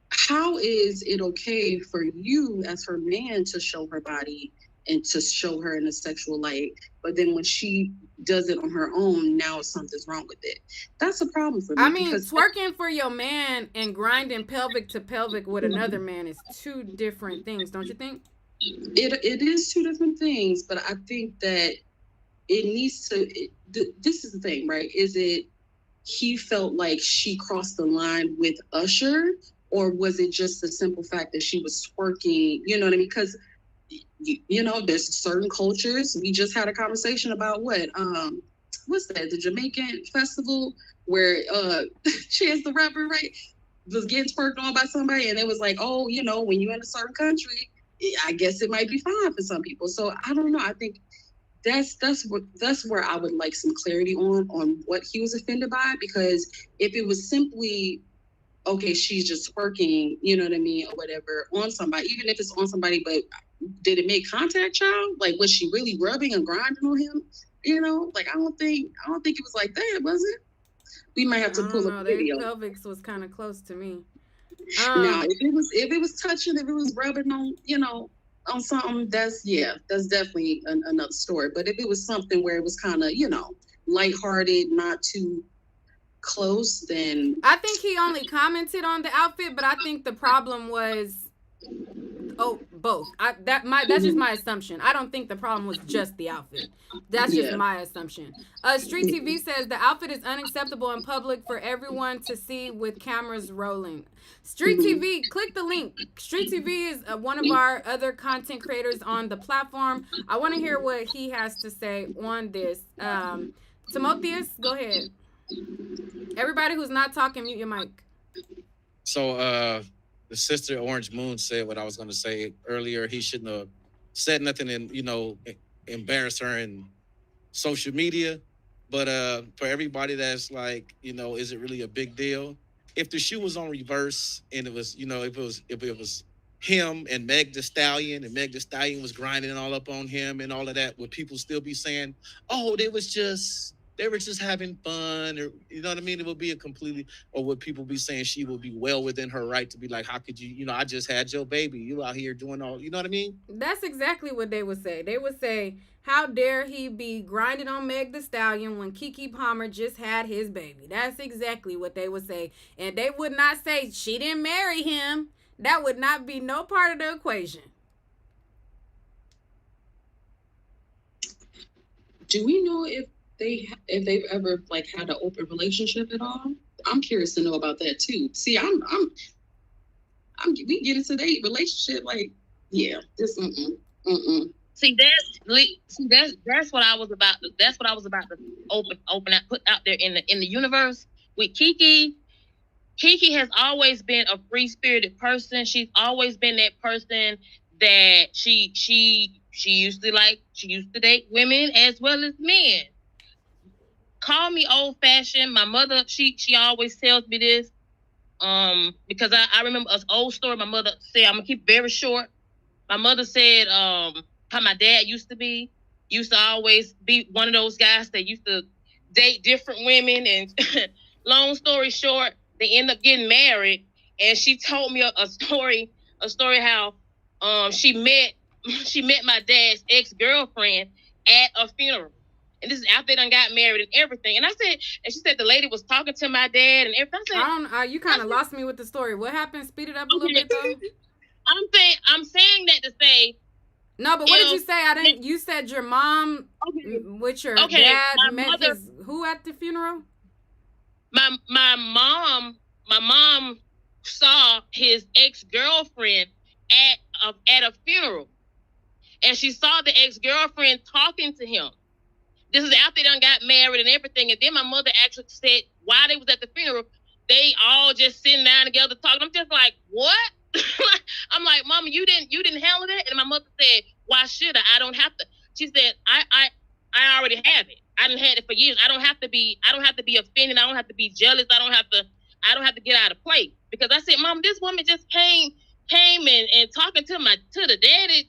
How is it okay for you as her man to show her body and to show her in a sexual light, but then when she does it on her own, now something's wrong with it? That's a problem for me. I mean, twerking for your man and grinding pelvic to pelvic with another man is two different things, don't you think? It is two different things, but I think that it needs to. This is the thing, right? Is it he felt like she crossed the line with Usher, or was it just the simple fact that she was twerking? You know what I mean? Because you know, there's certain cultures. We just had a conversation about what's that? The Jamaican festival where Chance the Rapper, right, was getting twerked on by somebody, and it was like, oh, you know, when you're in a certain country, I guess it might be fine for some people. So I don't know. I think that's where I would like some clarity on what he was offended by, because if it was simply, okay, she's just twerking, you know what I mean, or whatever, on somebody, even if it's on somebody, but did it make contact, child? Like, was she really rubbing and grinding on him? You know, like I don't think it was like that, was it? We might have to pull up a video. Their pelvics was kind of close to me. Now, if it was touching, if it was rubbing on, you know, on something, that's definitely another story. But if it was something where it was kind of, you know, lighthearted, not too close, then I think he only commented on the outfit, but I think the problem was both. That's just my assumption. I don't think the problem was just the outfit. That's just my assumption. Street TV says the outfit is unacceptable in public for everyone to see with cameras rolling. Street TV, click the link. Street TV is one of our other content creators on the platform. I want to hear what he has to say on this. Timotheus, go ahead. Everybody who's not talking, mute your mic. So the sister Orange Moon said what I was going to say earlier. He shouldn't have said nothing and, you know, embarrass her in social media. But for everybody that's like, you know, is it really a big deal? If the shoe was on reverse and it was, you know, if it was him and Meg Thee Stallion, and Meg Thee Stallion was grinding all up on him and all of that, would people still be saying, oh, they were just having fun, or you know what I mean? It would be a completely, or would people be saying she would be well within her right to be like, how could you, you know, I just had your baby, you out here doing all, you know what I mean? That's exactly what they would say. They would say, how dare he be grinding on Meg Thee Stallion when Keke Palmer just had his baby? That's exactly what they would say. And they would not say she didn't marry him. That would not be no part of the equation. Do we know if they've ever like had an open relationship at all? I'm curious to know about that too. See, I'm we get into their relationship like, yeah, this See, that's what I was about. That's what I was about to open up, put out there in the universe with Keke. Keke has always been a free spirited person. She's always been that person that she used to date women as well as men. Call me old fashioned. My mother, she always tells me this. Because I remember an old story my mother said. I'm gonna keep it very short. My mother said, how my dad used to always be one of those guys that used to date different women, and long story short, they end up getting married. And she told me a story how she met my dad's ex-girlfriend, at a funeral. And this is after they done got married and everything. And she said the lady was talking to my dad and everything. I said, you kind of lost me with the story. What happened? Speed it up a little bit, though. I'm saying that to say. No, but what did you say? I didn't. You said your mom with your dad met who at the funeral? My mom saw his ex-girlfriend at a funeral, and she saw the ex-girlfriend talking to him. This is after they done got married and everything. And then my mother actually said while they was at the funeral, they all just sitting down together talking. I'm just like, what? I'm like, Mama, you didn't handle that? And my mother said, why should I? I don't have to. She said, I already have it. I done had it for years. I don't have to be offended. I don't have to be jealous. I don't have to get out of place. Because I said, Mom, this woman just came and talking to my daddy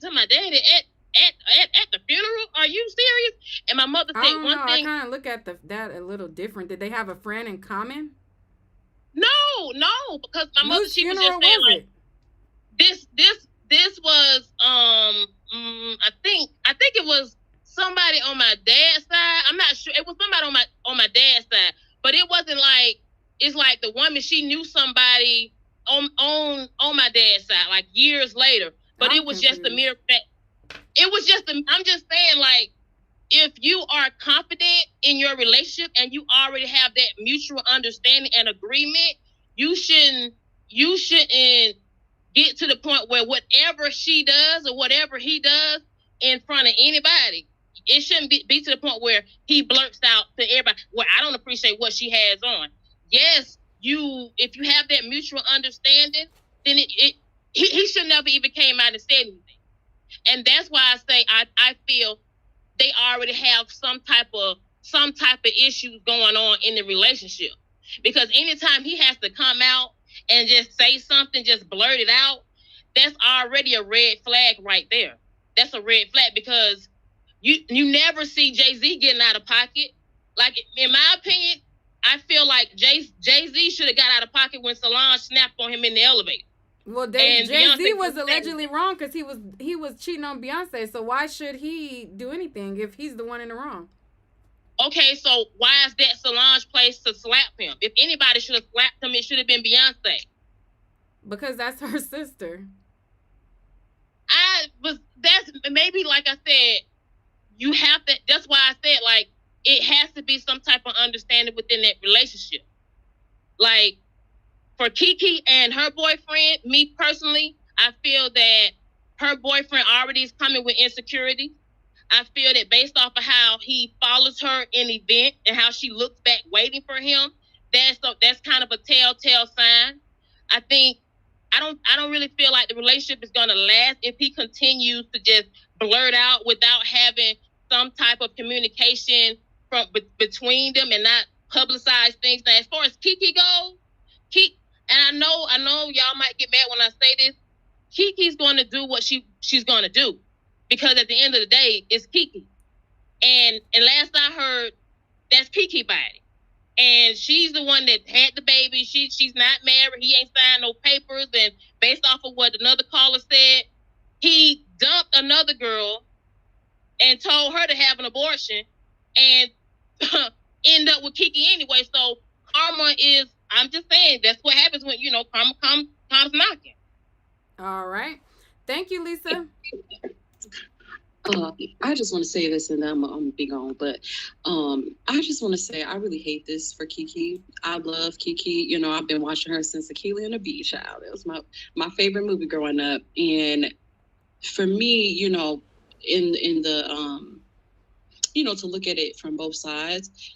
at the funeral. Are you serious? And my mother said one thing. I kind of look at that a little different. Did they have a friend in common? No, because my mother, she was just saying like, this was I think it was somebody on my dad's side. I'm not sure. It was somebody on my dad's side, but it wasn't like, it's like the woman, she knew somebody on my dad's side, like years later. But it was just a mere fact. It was just I'm just saying, like, if you are confident in your relationship and you already have that mutual understanding and agreement, you shouldn't get to the point where whatever she does or whatever he does in front of anybody, it shouldn't be to the point where he blurts out to everybody, well, I don't appreciate what she has on. Yes, if you have that mutual understanding, then he should never even came out and said anything. And that's why I say I feel they already have some type of issues going on in the relationship. Because anytime he has to come out and just say something, just blurt it out, that's already a red flag right there. That's a red flag, because you never see Jay-Z getting out of pocket. Like, in my opinion, I feel like Jay-Z should have got out of pocket when Solange snapped on him in the elevator. Well, Jay-Z was allegedly wrong because he was cheating on Beyonce. So why should he do anything if he's the one in the wrong? Okay, so why is that Solange place to slap him? If anybody should have slapped him, it should have been Beyonce. Because that's her sister. That's maybe, like I said, you have to. That's why I said, like, it has to be some type of understanding within that relationship. Like, for Keke and her boyfriend, me personally, I feel that her boyfriend already is coming with insecurity. I feel that based off of how he follows her in event and how she looks back waiting for him, that's kind of a telltale sign. I don't really feel like the relationship is gonna last if he continues to just blurt out without having some type of communication between them and not publicize things. Now, as far as Keke goes, and I know y'all might get mad when I say this, Keke's going to do what she's going to do, because at the end of the day, it's Keke. And last I heard, that's Keke body. And she's the one that had the baby. She's not married. He ain't signed no papers. And based off of what another caller said, he dumped another girl and told her to have an abortion and end up with Keke anyway. So karma is, I'm just saying, that's what happens when, karma comes knocking. All right. Thank you, Lisa. I just want to say this, and then I'm going to be gone, but I just want to say I really hate this for Keke. I love Keke. I've been watching her since Akeelah and the Bee Child. It was my favorite movie growing up. And for me, in the, to look at it from both sides,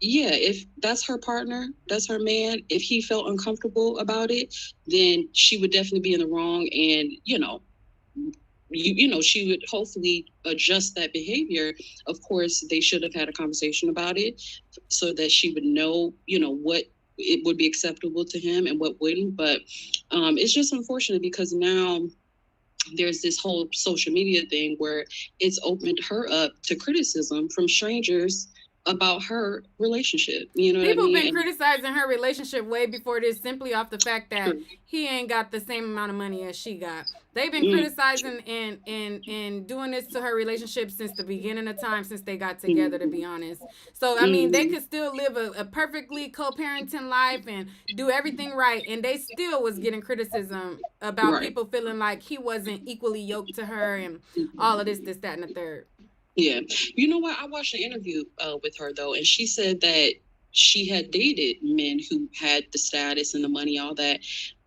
yeah, if that's her partner, that's her man, if he felt uncomfortable about it, then she would definitely be in the wrong. And, she would hopefully adjust that behavior. Of course, they should have had a conversation about it so that she would know, what it would be acceptable to him and what wouldn't. But it's just unfortunate because now there's this whole social media thing where it's opened her up to criticism from strangers about her relationship. You know People what I mean? been criticizing her relationship way before this, simply off the fact that True. he ain't got the same amount of money as she got. They've been Mm, criticizing and doing this to her relationship since the beginning of time, since they got together, to be honest. So I mean, they could still live a perfectly co-parenting life and do everything right, and they still was getting criticism about right. people feeling like he wasn't equally yoked to her and all of this, that, and the third. Yeah. You know what? I watched an interview with her, though, and she said that she had dated men who had the status and the money, all that.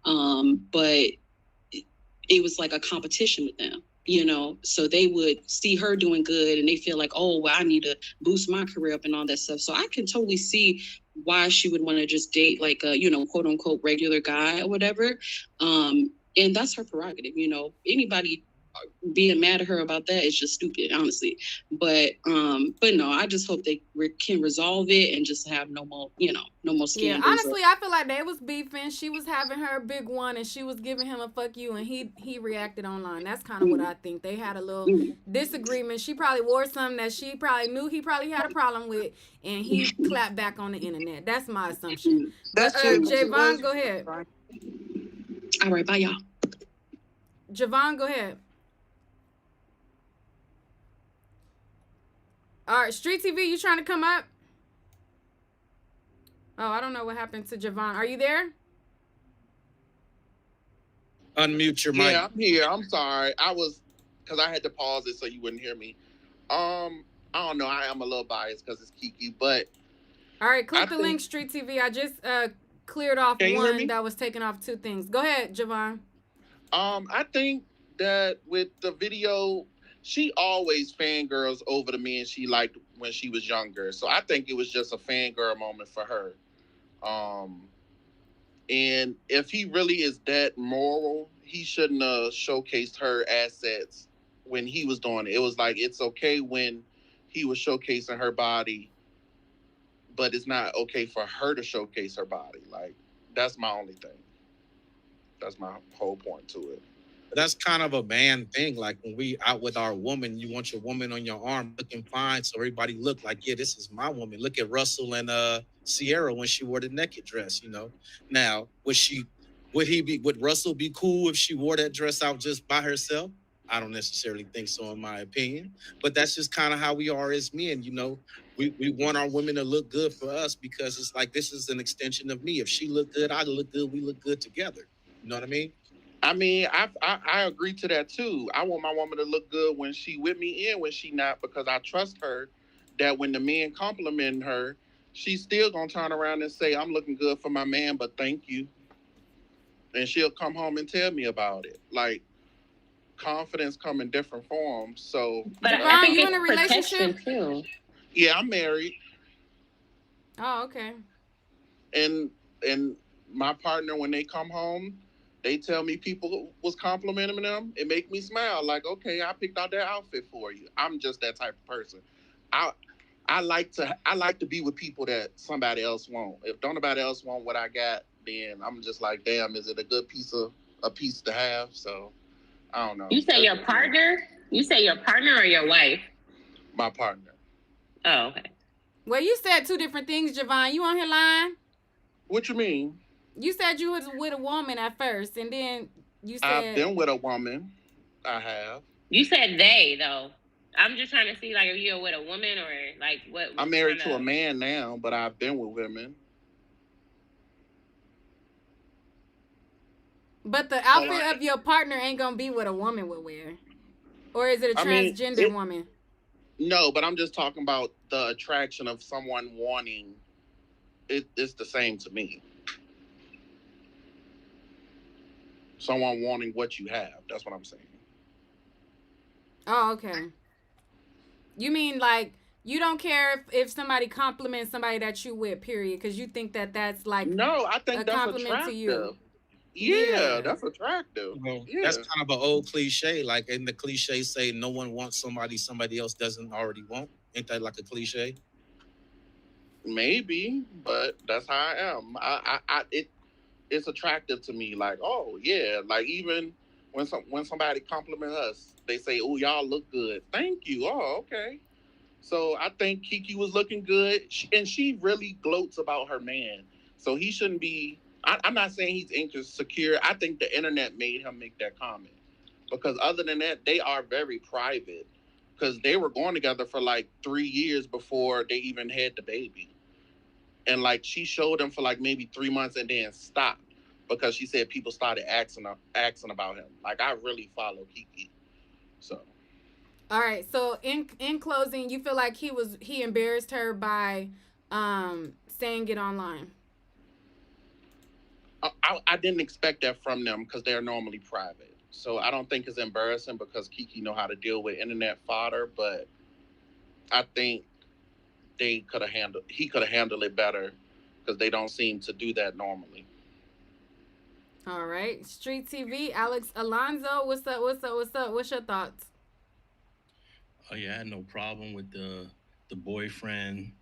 But it was like a competition with them, you know? So they would see her doing good and they feel like, oh, well, I need to boost my career up and all that stuff. So I can totally see why she would want to just date like a, you know, quote unquote regular guy or whatever. And that's her prerogative, you know. Anybody being mad at her about that is just stupid, honestly. But no, I just hope they can resolve it and just have no more, you know, no more Yeah, scandals. honestly, I feel like they was beefing. She was having her big one, and she was giving him a fuck you, and he reacted online. That's kind of what I think. They had a little disagreement. She probably wore something that she probably knew he probably had a problem with, and he clapped back on the internet. That's my assumption. But That's true. Javon, go ahead. All right, bye, y'all. Javon, go ahead. All right, Street TV, you trying to come up? Oh, I don't know what happened to Javon. Are you there? Unmute your mic. Yeah, I'm here. I'm sorry. Because I had to pause it so you wouldn't hear me. I don't know. I am a little biased because it's Keke, but all right, click the link, Street TV. I just cleared off one that was taking off two things. Go ahead, Javon. I think that with the video, she always fangirls over the men she liked when she was younger. So I think it was just a fangirl moment for her. And if he really is that moral, he shouldn't have showcased her assets when he was doing it. It was like, it's okay when he was showcasing her body, but it's not okay for her to showcase her body. Like, that's my only thing. That's my whole point to it. That's kind of a man thing. Like when we out with our woman, you want your woman on your arm looking fine, so everybody look like, yeah, this is my woman. Look at Russell and Sierra when she wore the naked dress. You know, now would Russell be cool if she wore that dress out just by herself? I don't necessarily think so, in my opinion. But that's just kind of how we are as men. You know, we want our women to look good for us because it's like this is an extension of me. If she look good, I look good. We look good together. You know what I mean? I mean, I agree to that too. I want my woman to look good when she with me and when she not, because I trust her that when the men compliment her, she's still gonna turn around and say, I'm looking good for my man, but thank you. And she'll come home and tell me about it. Like, confidence come in different forms. So But Javon, I think you it's in a relationship? too. yeah, I'm married. Oh, okay. And my partner, when they come home, they tell me people was complimenting them. It make me smile. Like, okay, I picked out that outfit for you. I'm just that type of person. I like to be with people that somebody else won't. If don't nobody else want what I got, then I'm just like, damn, is it a good piece to have? So I don't know. You say your partner? You say your partner or your wife? My partner. Oh, okay. Well, you said two different things, Javon. You on here lying? What you mean? You said you was with a woman at first, and then you said I've been with a woman. I have. You said they though. I'm just trying to see like if you're with a woman or like what. I'm married to a man now, but I've been with women. But the outfit of your partner ain't gonna be what a woman would wear, or is it a transgender woman? No, but I'm just talking about the attraction of someone wanting. It's the same to me. Someone wanting what you have. That's what I'm saying. Oh, okay. You mean like you don't care if somebody compliments somebody that you with, period, because you think that that's like no, I think a that's compliment attractive. to you. Yeah, that's attractive. Well, yeah. That's kind of an old cliche. Like in the cliche say, no one wants somebody else doesn't already want. Ain't that like a cliche? Maybe, but that's how I am. It's attractive to me. Like, oh yeah, like even when somebody compliment us, they say, "Oh, y'all look good." Thank you. Oh, okay. So I think Keke was looking good, and she really gloats about her man. So he shouldn't be. I'm not saying he's insecure. I think the internet made him make that comment because other than that, they are very private. Because they were going together for like 3 years before they even had the baby, and like she showed him for like maybe 3 months and then stopped because she said people started asking about him. Like I really follow Keke, so All right. So in closing, you feel like he embarrassed her by saying it online. I didn't expect that from them because they're normally private. So I don't think it's embarrassing because Keke know how to deal with internet fodder, but I think he could have handled it better because they don't seem to do that normally. All right. Street TV, Alex Alonso. What's up? What's up? What's up? What's your thoughts? Oh yeah, I had no problem with the boyfriend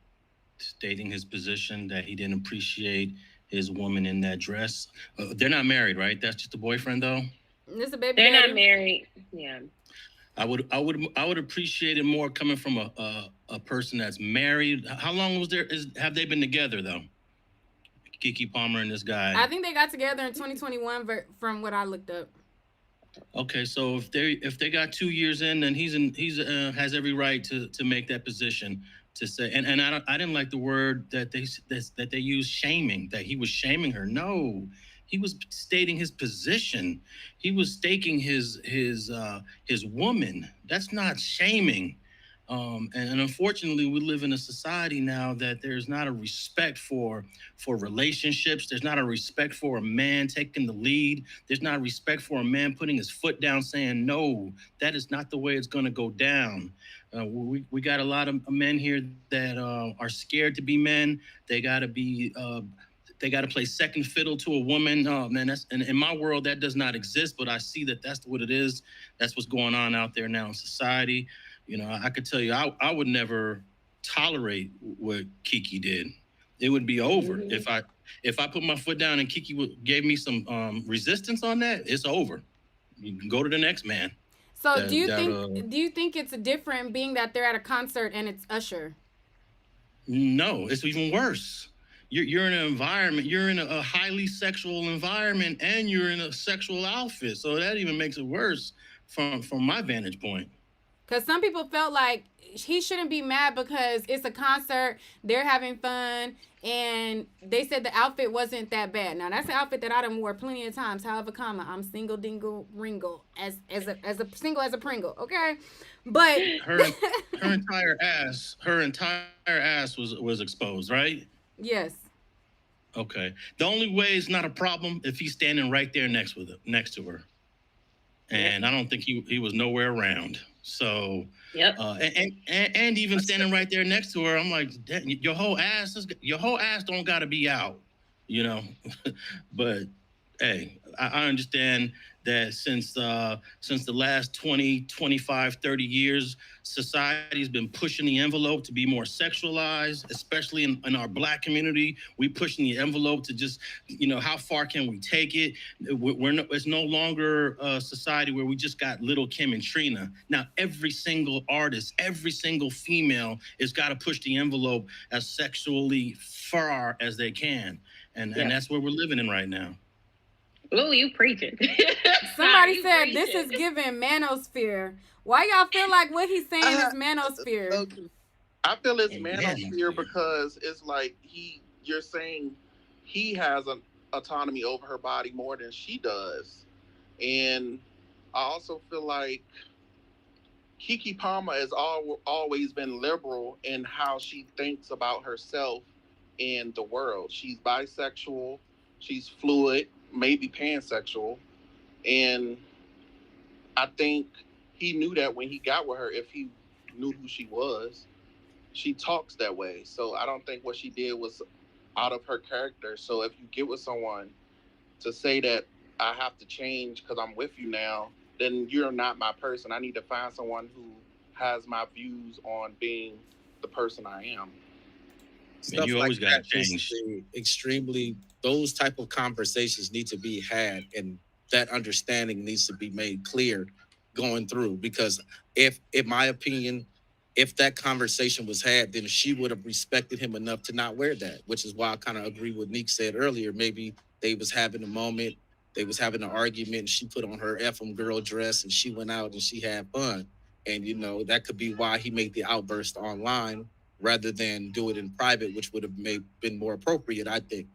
stating his position that he didn't appreciate his woman in that dress. They're not married, right? That's just the boyfriend, though. This a baby They're daddy. not married. Yeah. I would appreciate it more coming from a person that's married. How long have they been together though? Keke Palmer and this guy. I think they got together in 2021 from what I looked up. Okay, so if they got 2 years in, then he's has every right to make that position to say. And I didn't like the word that they used, shaming, that he was shaming her. No, he was stating his position. He was staking his woman. That's not shaming. And unfortunately, we live in a society now that there's not a respect for relationships. There's not a respect for a man taking the lead. There's not a respect for a man putting his foot down, saying, no, that is not the way it's going to go down. We got a lot of men here that are scared to be men. They got to be. They got to play second fiddle to a woman. Oh man, that's and in my world that does not exist. But I see that that's what it is. That's what's going on out there now in society. You know, I could tell you, I would never tolerate what Keke did. It would be over if I put my foot down and Keke gave me some resistance on that. It's over. You can go to the next man. So do you think it's different being that they're at a concert and it's Usher? No, it's even worse. You're in an environment. You're in a highly sexual environment, and you're in a sexual outfit. So that even makes it worse from my vantage point. Because some people felt like he shouldn't be mad because it's a concert, they're having fun, and they said the outfit wasn't that bad. Now that's an outfit that I done wore plenty of times. However, comma, I'm single, dingle, ringle, as a single as a Pringle. Okay, but her entire ass was exposed, right? Yes. Okay. The only way it's not a problem if he's standing right there next to her, and I don't think he was nowhere around. So, yep. And even standing right there next to her, I'm like, your whole ass don't got to be out, you know. But hey, I understand that since the last 20, 25, 30 years, society's been pushing the envelope to be more sexualized, especially in our Black community. We pushing the envelope to just, how far can we take it? It's no longer a society where we just got Little Kim and Trina. Now, every single artist, every single female has got to push the envelope as sexually far as they can. And that's where we're living in right now. Oh, you preaching. Somebody said this is giving manosphere. Why y'all feel like what he's saying is manosphere? Okay. I feel it's manosphere because it's like you're saying he has an autonomy over her body more than she does. And I also feel like Keke Palmer has always been liberal in how she thinks about herself and the world. She's bisexual, she's fluid, maybe pansexual, and I think he knew that when he got with her. If he knew who she was, she talks that way. So I don't think what she did was out of her character. So if you get with someone to say that I have to change because I'm with you now, then you're not my person. I need to find someone who has my views on being the person I am. Stuff you like always got to change. Those type of conversations need to be had, and that understanding needs to be made clear going through. Because if, in my opinion, if that conversation was had, then she would have respected him enough to not wear that, which is why I kind of agree with Neek said earlier. Maybe they was having a moment, they was having an argument, and she put on her FM girl dress and she went out and she had fun. And, that could be why he made the outburst online rather than do it in private, which would have been more appropriate, I think,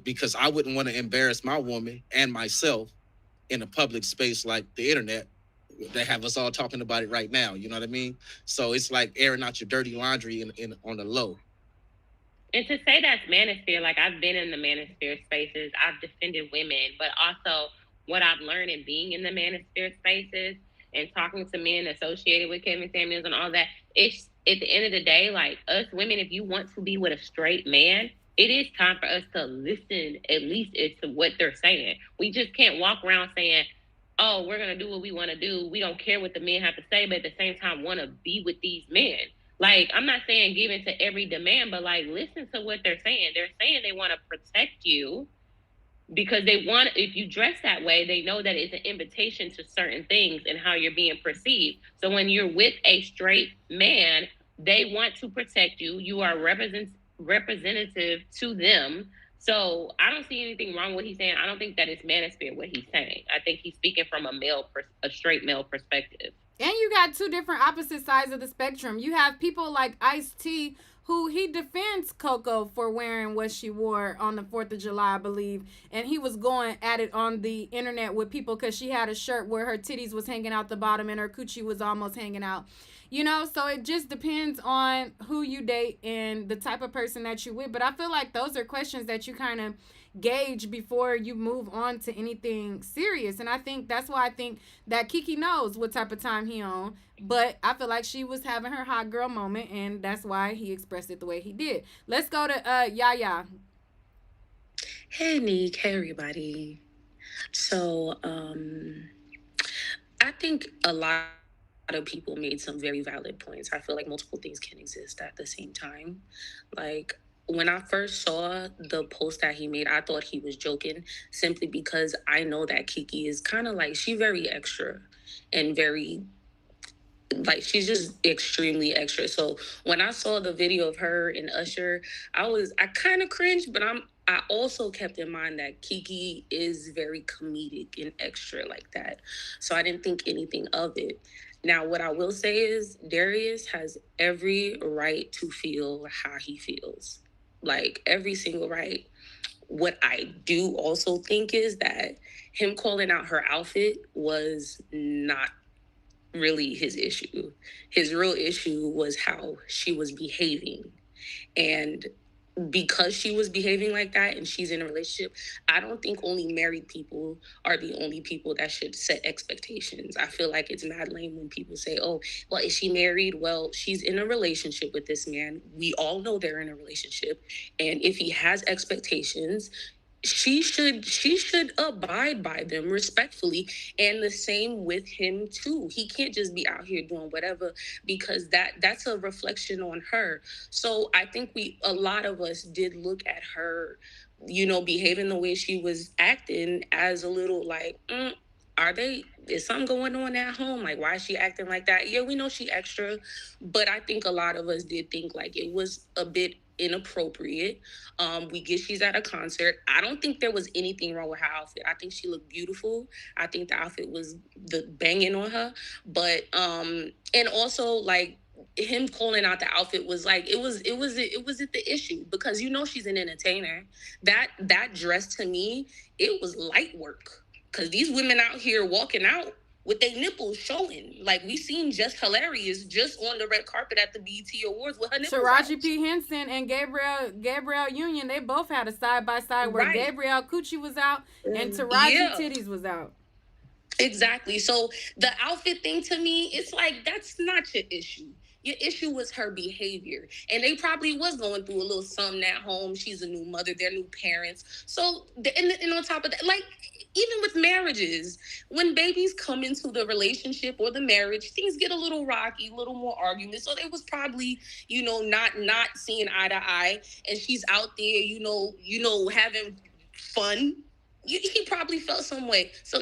because I wouldn't want to embarrass my woman and myself in a public space like the internet. They have us all talking about it right now. You know what I mean? So it's like airing out your dirty laundry in on the low. And to say that's manosphere, like I've been in the manosphere spaces, I've defended women, but also what I've learned in being in the manosphere spaces and talking to men associated with Kevin Samuels and all that, it's at the end of the day, like us women, if you want to be with a straight man, it is time for us to listen at least to what they're saying. We just can't walk around saying, oh, we're going to do what we want to do. We don't care what the men have to say, but at the same time want to be with these men. Like, I'm not saying give in to every demand, but like listen to what they're saying. They're saying they want to protect you because they want, if you dress that way, they know that it's an invitation to certain things and how you're being perceived. So when you're with a straight man, they want to protect you. You are representative to them. So I don't see anything wrong with what he's saying. I don't think that it's manosphere what he's saying. I think he's speaking from a straight male perspective. And you got two different opposite sides of the spectrum. You have people like Ice-T, who he defends Coco for wearing what she wore on the 4th of July, I believe. And he was going at it on the internet with people because she had a shirt where her titties was hanging out the bottom and her coochie was almost hanging out. So it just depends on who you date and the type of person that you with. But I feel like those are questions that you kind of gauge before you move on to anything serious. And I think that's why I think that Keke knows what type of time he on. But I feel like she was having her hot girl moment, and that's why he expressed it the way he did. Let's go to Yaya. Hey Nick, hey everybody. So I think a lot of people made some very valid points. I feel like multiple things can exist at the same time. Like when I first saw the post that he made, I thought he was joking simply because I know that Keke is kind of like, she very extra and very, like, she's just extremely extra. So when I saw the video of her and Usher, I kind of cringed, but I also kept in mind that Keke is very comedic and extra like that. So I didn't think anything of it. Now, what I will say is Darius has every right to feel how he feels. Like every single right. What I do also think is that him calling out her outfit was not really his issue. His real issue was how she was behaving. And because she was behaving like that and she's in a relationship, I don't think only married people are the only people that should set expectations. I feel like it's mad lame when people say, oh, well, is she married? Well, she's in a relationship with this man. We all know they're in a relationship. And if he has expectations, she should abide by them respectfully, and the same with him too. He can't just be out here doing whatever because that's a reflection on her. So I think a lot of us did look at her, behaving the way she was acting as a little like, is something going on at home? Like, why is she acting like that? Yeah, we know she extra, but I think a lot of us did think like it was a bit inappropriate. We get she's at a concert. I don't think there was anything wrong with her outfit. I think she looked beautiful. I think the outfit was the banging on her. But and also like him calling out the outfit was like it was the issue because she's an entertainer. That dress to me, it was light work. Because these women out here walking out with their nipples showing. Like, we seen Just Hilarious just on the red carpet at the BET Awards with her nipples Taraji P. Henson and Gabrielle Union, they both had a side-by-side where Gabrielle Coochie was out and Taraji titties was out. Exactly. So the outfit thing to me, it's like, that's not your issue. Your issue was her behavior. And they probably was going through a little something at home. She's a new mother. They're new parents. So, and on top of that, like, even with marriages, when babies come into the relationship or the marriage, things get a little rocky, a little more arguments. So they was probably, not seeing eye to eye. And she's out there, having fun. He probably felt some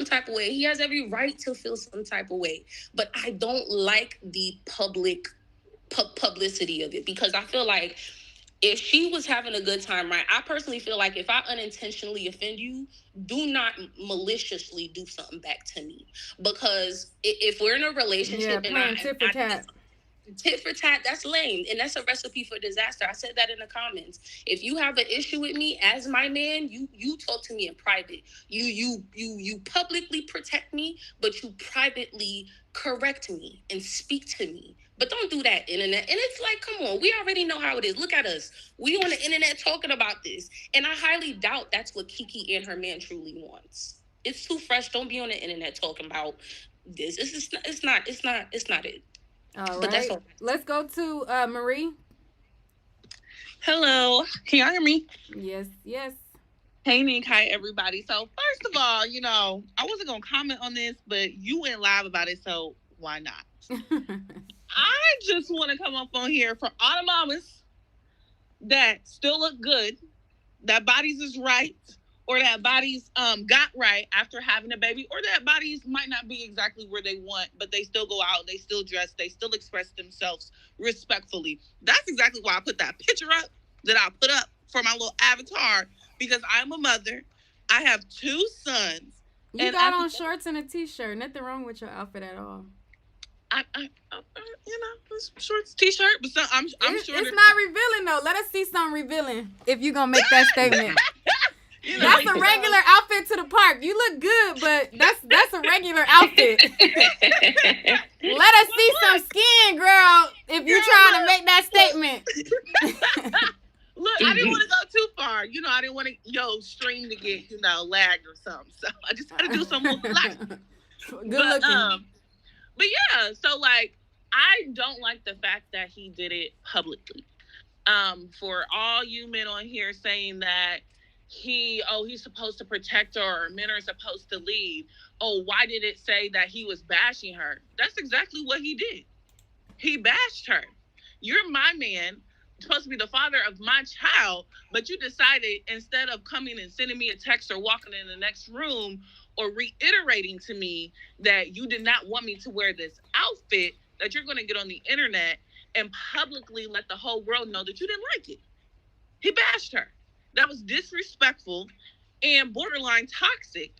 type of way. He has every right to feel some type of way. But I don't like the public publicity of it, because I feel like if she was having a good time, right? I personally feel like if I unintentionally offend you, do not maliciously do something back to me, because if we're in a Yeah, relationship and playing tit for tat. tit for tat, that's lame, and that's a recipe for disaster. I said that in the comments. If you have an issue with me as my man, you talk to me in private. You publicly protect me, but you privately correct me and speak to me. But don't do that internet. And it's like, come on, we already know how it is. Look at us. We on the internet talking about this, and I highly doubt that's what Keke and her man truly wants. It's too fresh. Don't be on the internet talking about this. It's not it. All But that's right. all. Let's go to Marie. Hello. Can y'all hear me? Yes, yes. Hey, Nick. Hi, everybody. So, first of all, I wasn't going to comment on this, but you went live about it, so why not? I just want to come up on here for all the mamas that still look good, that bodies is right, or that bodies got right after having a baby, or that bodies might not be exactly where they want, but they still go out, they still dress, they still express themselves respectfully. That's exactly why I put that picture up that I put up for my little avatar, because I'm a mother. I have 2 sons. You got on shorts and a t-shirt. Nothing wrong with your outfit at all. Shorts, t-shirt, but I'm sure it's not revealing though. Let us see something revealing if you're gonna make that statement. That's a regular outfit to the park. You look good, but that's a regular outfit. Let us see some skin, girl, if you're trying to make that statement. Look, I didn't want to go too far. I didn't want to, stream to get, lagged or something. So I just had to do something light. Good looking. But yeah, so like, I don't like the fact that he did it publicly. For all you men on here saying that he's supposed to protect her, or men are supposed to lead. Oh, why did it say that he was bashing her? That's exactly what he did. He bashed her. You're my man, supposed to be the father of my child, but you decided, instead of coming and sending me a text or walking in the next room or reiterating to me that you did not want me to wear this outfit, that you're going to get on the internet and publicly let the whole world know that you didn't like it. He bashed her. That was disrespectful and borderline toxic.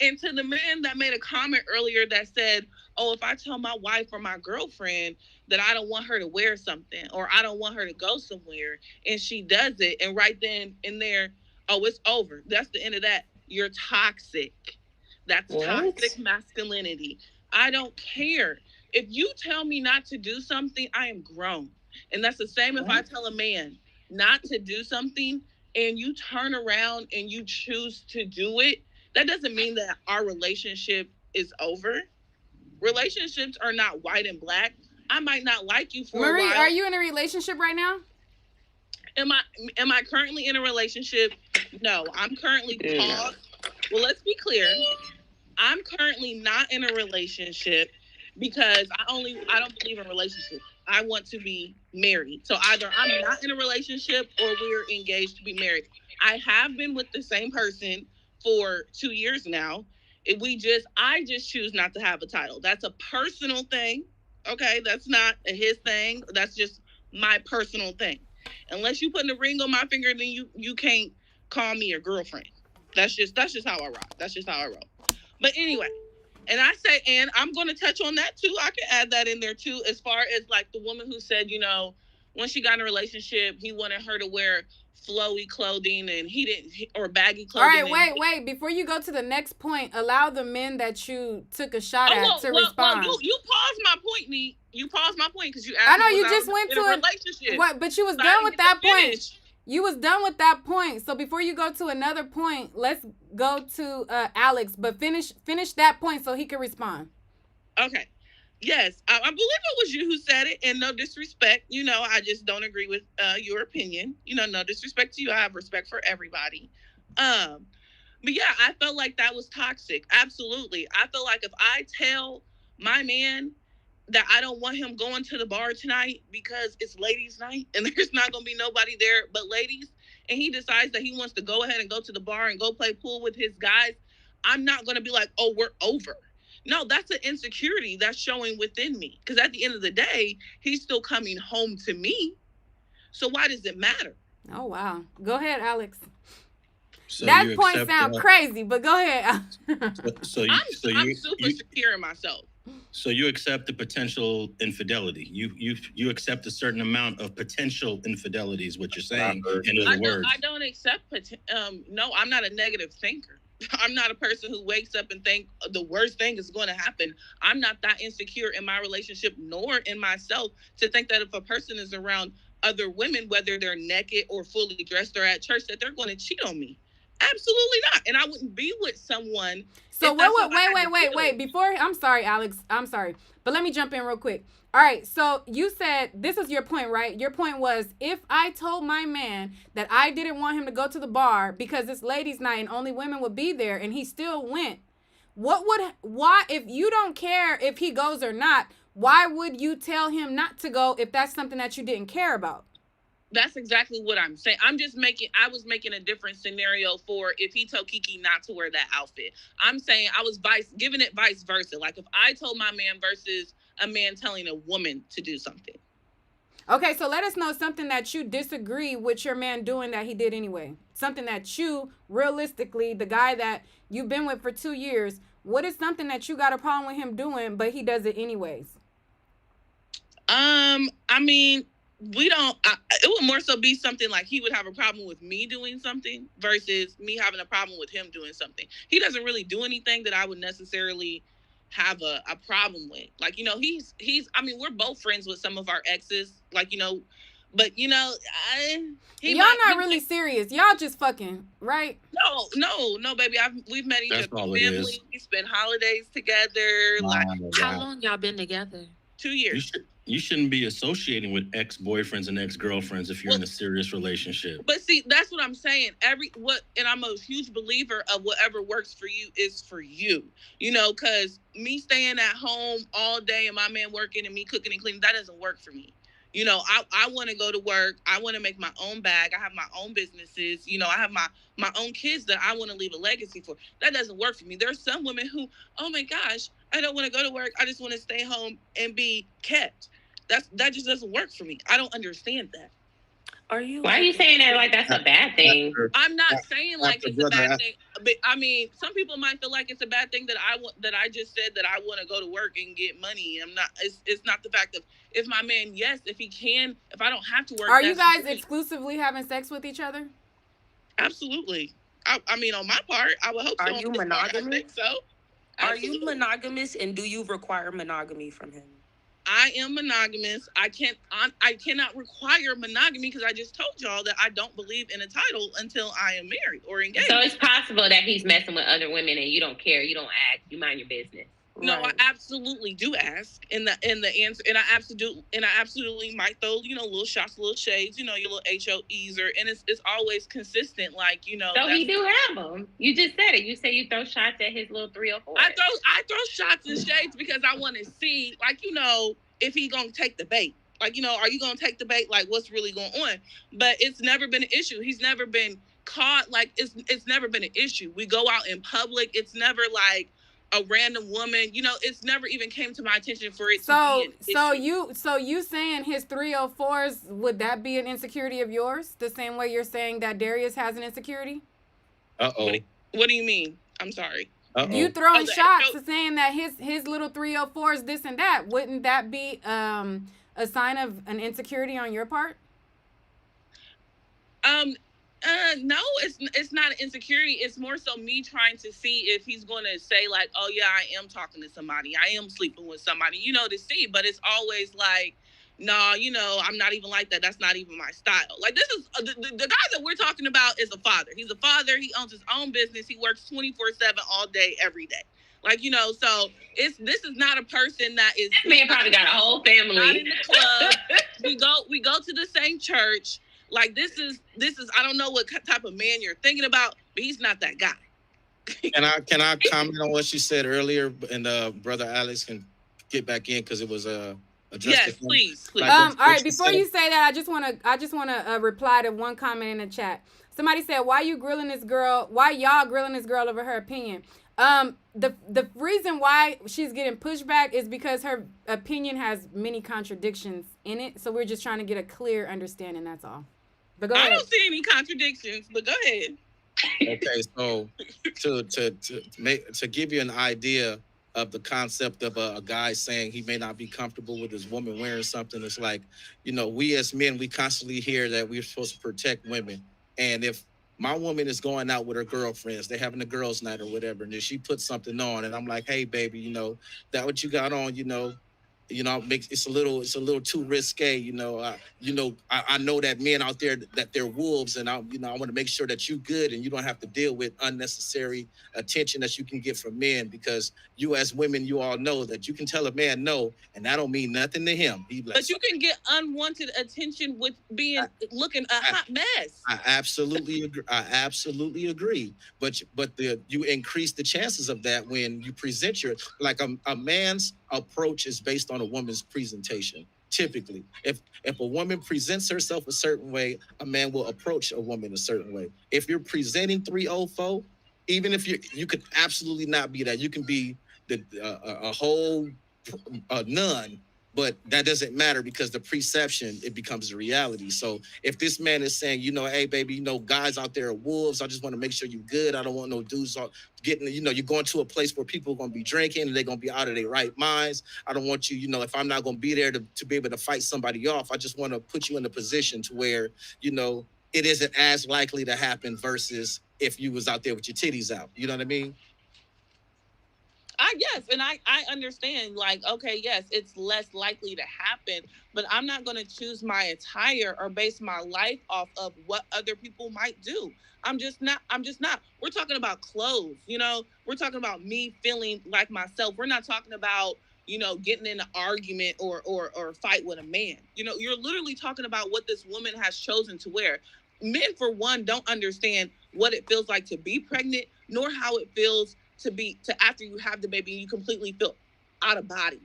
And to the man that made a comment earlier that said, oh, if I tell my wife or my girlfriend that I don't want her to wear something, or I don't want her to go somewhere, and she does it, and right then and there, oh, it's over. That's the end of that. You're toxic. That's toxic masculinity. I don't care. If you tell me not to do something, I am grown. And that's the same if I tell a man not to do something and you turn around and you choose to do it. That doesn't mean that our relationship is over. Relationships are not white and black. I might not like you for Marie, a while. are you in a relationship right now? Am I currently in a relationship? No, I'm currently paused. Well, let's be clear. I'm currently not in a relationship because I don't believe in relationships. I want to be married. So either I'm not in a relationship or we're engaged to be married. I have been with the same person for 2 years now. I just choose not to have a title. That's a personal thing. Okay, that's not his thing. That's just my personal thing. Unless you putting a ring on my finger, then you can't call me your girlfriend. That's just how I rock. That's just how I roll. But anyway, and I'm going to touch on that too. I can add that in there too, as far as like the woman who said, when she got in a relationship, he wanted her to wear flowy clothing and or baggy clothing. All right, wait. Before you go to the next point, allow the men that you took a shot at to respond. Well, you paused my point, Nee. You paused my point because you asked I know me you just went to a relationship. What? But you was done with that point. You was done with that point. So before you go to another point, let's go to Alex. But finish that point so he can respond. Okay. Yes, I believe it was you who said it, and no disrespect. I just don't agree with your opinion. No disrespect to you. I have respect for everybody. But yeah, I felt like that was toxic. Absolutely. I feel like if I tell my man that I don't want him going to the bar tonight because it's ladies' night and there's not going to be nobody there but ladies, and he decides that he wants to go ahead and go to the bar and go play pool with his guys, I'm not going to be like, oh, we're over. No, that's an insecurity that's showing within me. Because at the end of the day, he's still coming home to me. So why does it matter? Oh wow. Go ahead, Alex. So That you point accept sound crazy, but go ahead. I'm super secure in myself. So you accept the potential infidelity. You accept a certain amount of potential infidelity is what you're saying. In other words, I don't accept. No, I'm not a negative thinker. I'm not a person who wakes up and think the worst thing is going to happen. I'm not that insecure in my relationship nor in myself to think that if a person is around other women, whether they're naked or fully dressed or at church, that they're going to cheat on me. Absolutely not. And I wouldn't be with someone. So wait. Before, I'm sorry, Alex. I'm sorry. But let me jump in real quick. All right. So you said, this is your point, right? Your point was, if I told my man that I didn't want him to go to the bar because it's ladies' night and only women would be there and he still went, why, if you don't care if he goes or not, why would you tell him not to go if that's something that you didn't care about? That's exactly what I'm saying. I was making a different scenario for if he told Keke not to wear that outfit. I'm saying I was giving it vice versa. Like if I told my man versus a man telling a woman to do something. Okay, so let us know something that you disagree with your man doing that he did anyway. Something that you, realistically, the guy that you've been with for 2 years, what is something that you got a problem with him doing, but he does it anyways? I mean, it would more so be something like he would have a problem with me doing something versus me having a problem with him doing something. He doesn't really do anything that I would necessarily have a problem with. Like, he's I mean, we're both friends with some of our exes, like, but y'all not really serious. Y'all just fucking, right? No, baby. We've met each other, family. We spend holidays together. How long y'all been together? 2 years. You shouldn't be associating with ex-boyfriends and ex-girlfriends if you're in a serious relationship. But see, that's what I'm saying. And I'm a huge believer of whatever works for you is for you. Because me staying at home all day and my man working and me cooking and cleaning, that doesn't work for me. I want to go to work. I want to make my own bag. I have my own businesses. I have my own kids that I want to leave a legacy for. That doesn't work for me. There's some women who, oh my gosh, I don't want to go to work. I just want to stay home and be kept. That just doesn't work for me. I don't understand that. Why are you saying that like that's a bad thing? I'm not saying like it's a bad thing, but I mean, some people might feel like it's a bad thing that I just said that I want to go to work and get money. It's not the fact of if my man, yes, if he can, if I don't have to work. Are you guys exclusively having sex with each other? Absolutely. I mean, on my part, I would hope so. Are you monogamous? I think so. Are you monogamous, and do you require monogamy from him? I am monogamous. I cannot require monogamy because I just told y'all that I don't believe in a title until I am married or engaged. So it's possible that he's messing with other women and you don't care, you don't ask, you mind your business. No, right. I absolutely do ask, and the answer, and I absolutely might throw, little shots, little shades, your little HOEs, and it's always consistent, like, So he do have them. You just said it. You say you throw shots at his little 304. I throw shots and shades because I want to see, like, if he gonna take the bait. Like, are you gonna take the bait? Like, what's really going on? But it's never been an issue. He's never been caught. Like, it's never been an issue. We go out in public. It's never like a random woman, it's never even came to my attention for it to be an issue. So you saying his 304s, would that be an insecurity of yours? The same way you're saying that Darius has an insecurity? Uh-oh. What do you mean? I'm sorry. Uh-oh. You throwing shots to saying that his little 304s, this and that, wouldn't that be a sign of an insecurity on your part? No, it's not an insecurity. It's more so me trying to see if he's going to say like, oh yeah, I am talking to somebody. I am sleeping with somebody, to see. But it's always like, no, I'm not even like that. That's not even my style. Like, this is the guy that we're talking about is a father. He's a father. He owns his own business. He works 24/7 all day, every day. Like, so this is not a person that is. This man probably got a whole family. Not in the club. we go to the same church. Like, this is I don't know what type of man you're thinking about, but he's not that guy. Can I comment on what she said earlier, and Brother Alex can get back in because it was addressed. Yes, please. Like, all right, before you say that, I just wanna reply to one comment in the chat. Somebody said, why y'all grilling this girl over her opinion? The reason why she's getting pushback is because her opinion has many contradictions in it. So we're just trying to get a clear understanding. That's all. But go ahead. I don't see any contradictions, but go ahead. Okay, so to give you an idea of the concept of a guy saying he may not be comfortable with his woman wearing something, it's like, we as men, we constantly hear that we're supposed to protect women. And if my woman is going out with her girlfriends, they're having a girls' night or whatever, and if she puts something on, and I'm like, hey, baby, that what you got on, it's a little too risque. I know that men out there that they're wolves, and I want to make sure that you good and you don't have to deal with unnecessary attention that you can get from men, because you as women, you all know that you can tell a man no, and that don't mean nothing to him. But you can get unwanted attention with looking a hot mess. I absolutely agree. But you increase the chances of that when you present like a man's approach is based on a woman's presentation. Typically, if a woman presents herself a certain way, a man will approach a woman a certain way. If you're presenting 304, even if you could absolutely not be that, you can be a whole nun, but that doesn't matter, because the perception, it becomes a reality. So if this man is saying, hey, baby, guys out there are wolves. I just want to make sure you're good. I don't want no dudes getting, you're going to a place where people are going to be drinking and they're going to be out of their right minds. I don't want you, if I'm not going to be there to be able to fight somebody off, I just want to put you in a position to where, it isn't as likely to happen versus if you was out there with your titties out. You know what I mean? Yes, and I understand, like, okay, yes, it's less likely to happen, but I'm not going to choose my attire or base my life off of what other people might do. I'm just not. We're talking about clothes, we're talking about me feeling like myself. We're not talking about, getting in an argument or fight with a man. You're literally talking about what this woman has chosen to wear. Men, for one, don't understand what it feels like to be pregnant, nor how it feels to after you have the baby, you completely feel out of body,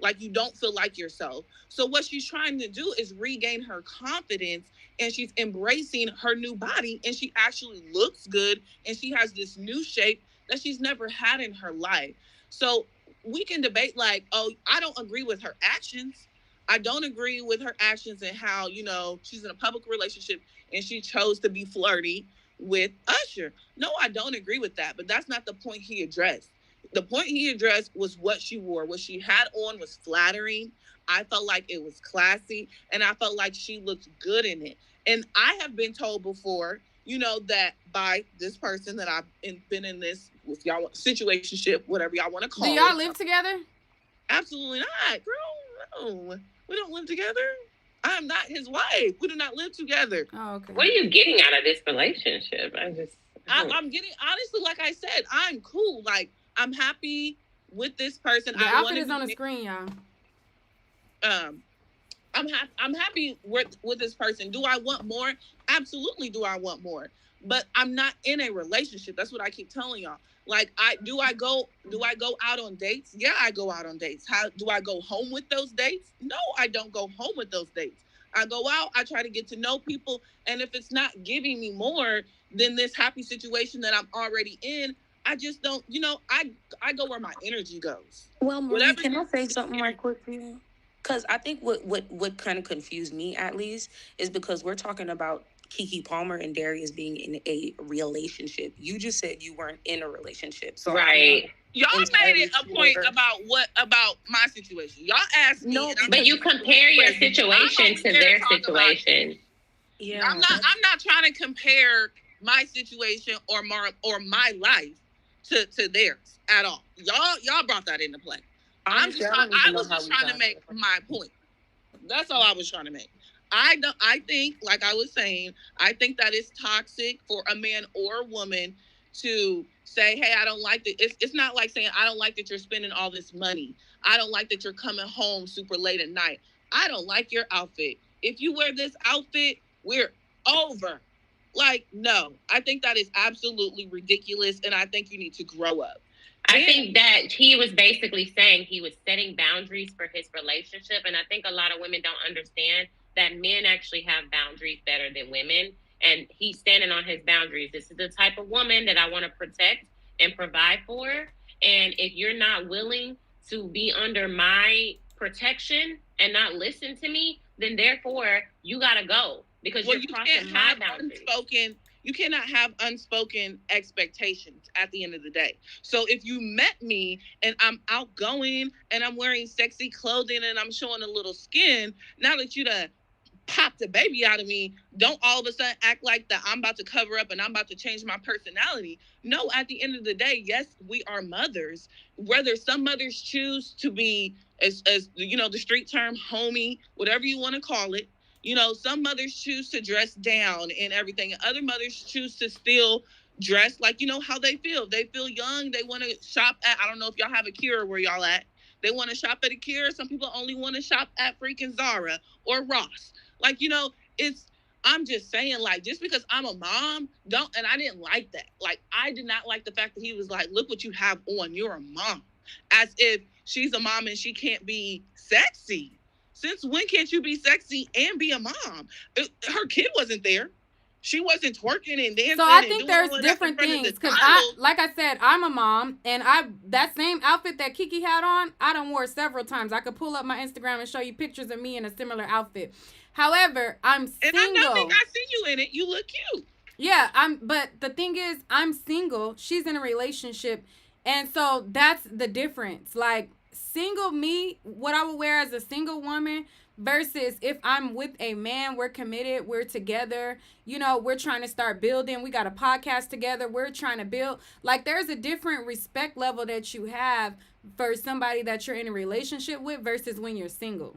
like you don't feel like yourself. So what she's trying to do is regain her confidence, and she's embracing her new body, and she actually looks good, and she has this new shape that she's never had in her life. So we can debate like, oh, I don't agree with her actions. I don't agree with her actions and how, she's in a public relationship and she chose to be flirty with Usher. No, I don't agree with that, but that's not the point he addressed. The point he addressed was what she wore. What she had on was flattering. I felt like it was classy, and I felt like she looked good in it. And I have been told before, that by this person that I've been in this with y'all situationship, whatever y'all want to call it. Do y'all live together? Absolutely not, girl. No, we don't live together. I am not his wife. We do not live together. Oh, okay. What are you getting out of this relationship? I'm getting, honestly, like I said, I'm cool. Like, I'm happy with this person. The outfit is on the screen, y'all. I'm happy with this person. Do I want more? Absolutely, do I want more? But I'm not in a relationship. That's what I keep telling y'all. Like, do I go out on dates? Yeah, I go out on dates. How do I go home with those dates? No, I don't go home with those dates. I go out, I try to get to know people, and if it's not giving me more than this happy situation that I'm already in, I just don't, I go where my energy goes. Well, Marie, can I say something right quick for you? Because I think what kind of confused me, at least, is because we're talking about Keke Palmer and Darius being in a relationship. You just said you weren't in a relationship. So right. Y'all made it a point about my situation. Y'all asked me. No, but you compare your situation to their situation. Yeah. I'm not trying to compare my situation or my life to theirs at all. Y'all brought that into play. I was just trying to make my point. That's all I was trying to make. I think, like I was saying, I think that it's toxic for a man or a woman to say, hey, I don't like it. It's not like saying, I don't like that you're spending all this money. I don't like that you're coming home super late at night. I don't like your outfit. If you wear this outfit, we're over. Like, no, I think that is absolutely ridiculous. And I think you need to grow up. I think that he was basically saying he was setting boundaries for his relationship. And I think a lot of women don't understand that men actually have boundaries better than women. And he's standing on his boundaries. This is the type of woman that I want to protect. and provide for. And if you're not willing to be under my protection and not listen to me, then therefore you gotta go because you're crossing my boundaries. You cannot have unspoken expectations at the end of the day. So if you met me and I'm outgoing and I'm wearing sexy clothing and I'm showing a little skin, now that you done pop the baby out of me, don't all of a sudden act like that I'm about to cover up and I'm about to change my personality. No, at the end of the day, yes, we are mothers. Whether some mothers choose to be, as you know, the street term, homey, whatever you want to call it. You know, some mothers choose to dress down and everything, and other mothers choose to still dress like, you know, how they feel. They feel young. They want to shop at, I don't know if y'all have a Kira where y'all at. They want to shop at a Kira. Some people only want to shop at freaking Zara or Ross. Like, you know, I'm just saying, like, just because I'm a mom, and I didn't like that. Like, I did not like the fact that he was like, look what you have on. You're a mom. As if she's a mom and she can't be sexy. Since when can't you be sexy and be a mom? Her kid wasn't there. She wasn't twerking and dancing. So I think there's different things because like I said, I'm a mom, and that same outfit that Keke had on, I done wore several times. I could pull up my Instagram and show you pictures of me in a similar outfit. However, I'm single. And I think I see you in it. You look cute. Yeah, but the thing is, I'm single. She's in a relationship, and so that's the difference. Like, single me, what I would wear as a single woman versus if I'm with a man, we're committed, we're together, you know, we're trying to start building, we got a podcast together, we're trying to build. Like, there's a different respect level that you have for somebody that you're in a relationship with versus when you're single.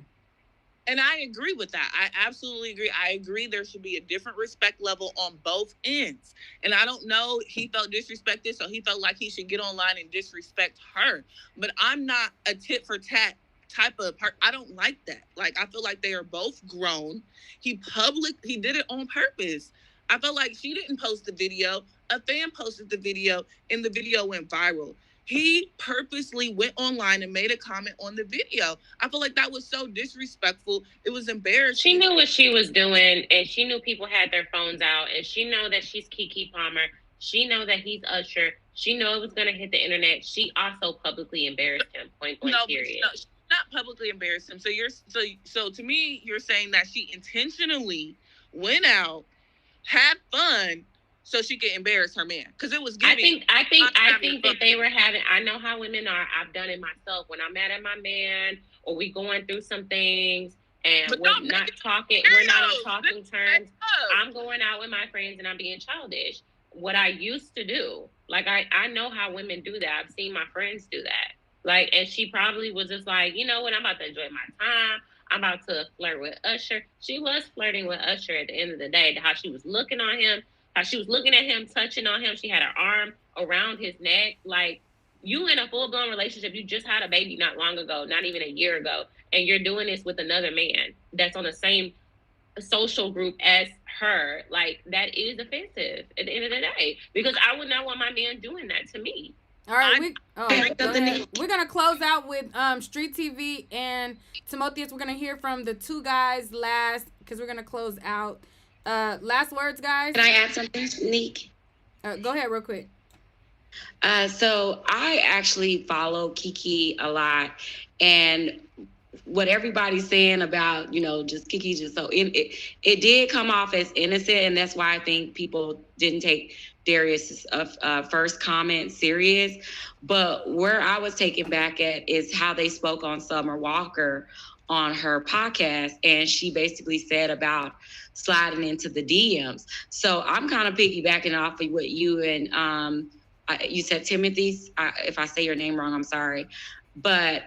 And I agree with that. I absolutely agree. I agree there should be a different respect level on both ends. And I don't know, he felt disrespected, so he felt like he should get online and disrespect her. But I'm not a tit for tat type of part. I don't like that. Like, I feel like they are both grown. He did it on purpose. I felt like she didn't post the video. A fan posted the video, and the video went viral. He purposely went online and made a comment on the video. I feel like that was so disrespectful. It was embarrassing. She knew what she was doing, and she knew people had their phones out, and she know that she's Keke Palmer. She know that he's Usher. She know it was going to hit the internet. She also publicly embarrassed him, point blank, period. No, she not publicly embarrassed him. So to me, you're saying that she intentionally went out, had fun, so she could embarrass her man, because it was giving. I think that they were having. I know how women are. I've done it myself. When I'm mad at my man, or we going through some things, and we're not talking. We're not on talking terms. I'm going out with my friends, and I'm being childish. What I used to do, like I know how women do that. I've seen my friends do that. Like, and she probably was just like, you know what? I'm about to enjoy my time. I'm about to flirt with Usher. She was flirting with Usher at the end of the day. How she was looking on him. How she was looking at him, touching on him. She had her arm around his neck. Like, you in a full-blown relationship. You just had a baby not long ago, not even a year ago. And you're doing this with another man that's on the same social group as her. Like, that is offensive at the end of the day. Because I would not want my man doing that to me. All right, we're going to close out with Street TV and Timotheus. We're going to hear from the two guys last because we're going to close out. Last words, guys. Can I add something, Neek? Go ahead real quick. So I actually follow Keke a lot, and what everybody's saying about, you know, just Keke, just so it did come off as innocent, and that's why I think people didn't take Darius' first comment serious. But where I was taken back at is how they spoke on Summer Walker on her podcast, and she basically said about sliding into the DMs. So I'm kind of piggybacking off of what you and you said, Timothy. If I say your name wrong, I'm sorry, but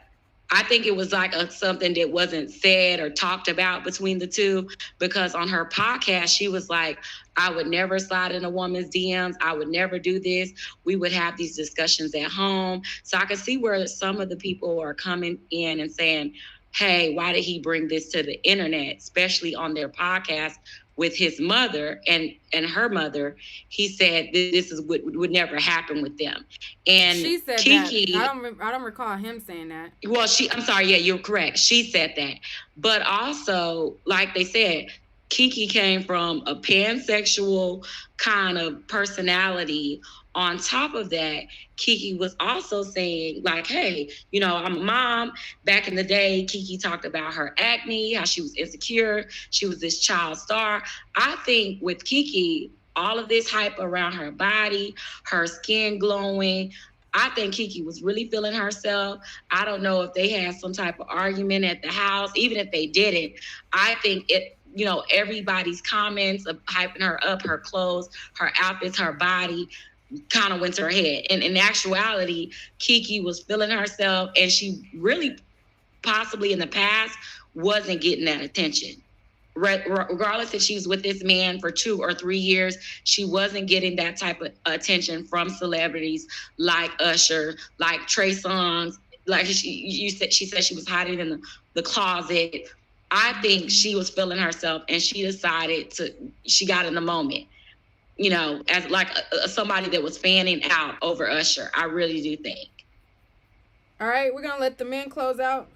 I think it was like something that wasn't said or talked about between the two, because on her podcast, she was like, I would never slide in a woman's DMs. I would never do this. We would have these discussions at home. So I could see where some of the people are coming in and saying, hey, why did he bring this to the internet, especially on their podcast with his mother and her mother? He said this is what would never happen with them. And she said Keke, that. I don't recall him saying that. Well, I'm sorry. Yeah, you're correct. She said that. But also, like they said, Keke came from a pansexual kind of personality. On top of that, Keke was also saying, like, hey, you know, I'm a mom. Back in the day, Keke talked about her acne, how she was insecure. She was this child star. I think with Keke, all of this hype around her body, her skin glowing, I think Keke was really feeling herself. I don't know if they had some type of argument at the house. Even if they didn't, I think it, you know, everybody's comments of hyping her up, her clothes, her outfits, her body kind of went to her head. And in actuality, Keke was feeling herself, and she really possibly in the past wasn't getting that attention. Regardless if she was with this man for 2 or 3 years, she wasn't getting that type of attention from celebrities like Usher, like Trey Songz. Like she said she was hiding in the closet. I think she was feeling herself, and she decided she got in the moment, you know, as like somebody that was fanning out over Usher. I really do think. All right, we're gonna let the men close out.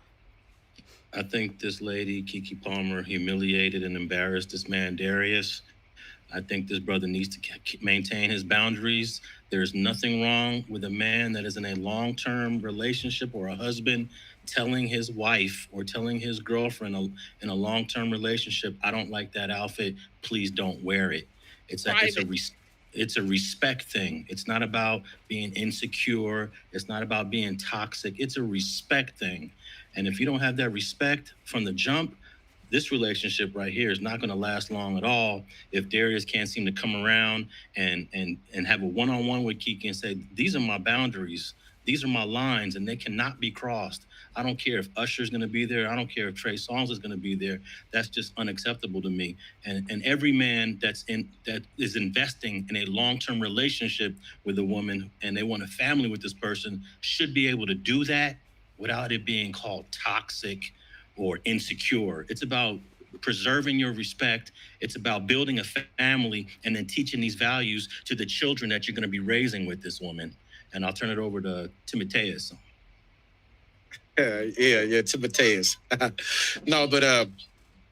I think this lady, Keke Palmer, humiliated and embarrassed this man, Darius. I think this brother needs to maintain his boundaries. There's nothing wrong with a man that is in a long-term relationship or a husband telling his wife or telling his girlfriend in a long-term relationship, I don't like that outfit. Please don't wear it. It's a respect thing. It's not about being insecure. It's not about being toxic. It's a respect thing. And if you don't have that respect from the jump, this relationship right here is not going to last long at all if Darius can't seem to come around and have a one-on-one with Keke and say, these are my boundaries. These are my lines, and they cannot be crossed. I don't care if Usher's going to be there. I don't care if Trey Songz is going to be there. That's just unacceptable to me. And every man that is investing in a long-term relationship with a woman and they want a family with this person should be able to do that without it being called toxic or insecure. It's about preserving your respect. It's about building a family and then teaching these values to the children that you're going to be raising with this woman. And I'll turn it over to Timotheus. Yeah, Timotheus. No, but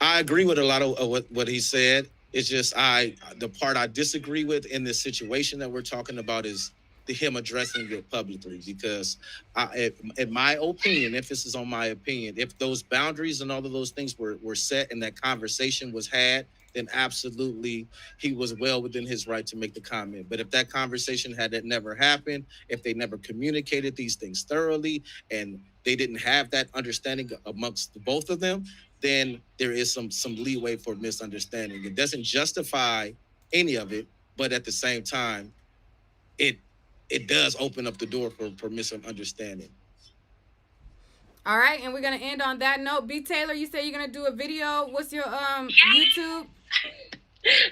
I agree with a lot of what he said. It's just the part I disagree with in this situation that we're talking about is him addressing it publicly, because in my opinion, emphasis on my opinion, if those boundaries and all of those things were set and that conversation was had, then absolutely he was well within his right to make the comment. But if that conversation had never happened, if they never communicated these things thoroughly and they didn't have that understanding amongst both of them, then there is some leeway for misunderstanding. It doesn't justify any of it, but at the same time, it does open up the door for misunderstanding. All right, and we're gonna end on that note. B. Taylor, you say you're gonna do a video. What's your YouTube?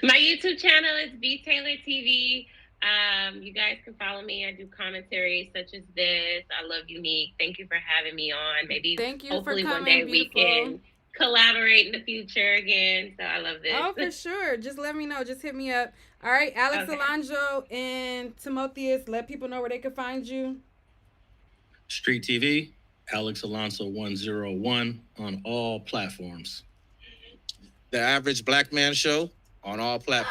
My YouTube channel is B Taylor TV. You guys can follow me. I do commentary such as this. I love Unique. Thank you for having me on. Maybe hopefully one day we can collaborate in the future again. So I love this. Oh, for sure. Just let me know. Just hit me up. All right, Alex Alonso and Timotheus, let people know where they can find you. Street TV, Alex Alonso 101 on all platforms. The Average Black Man Show on all platforms.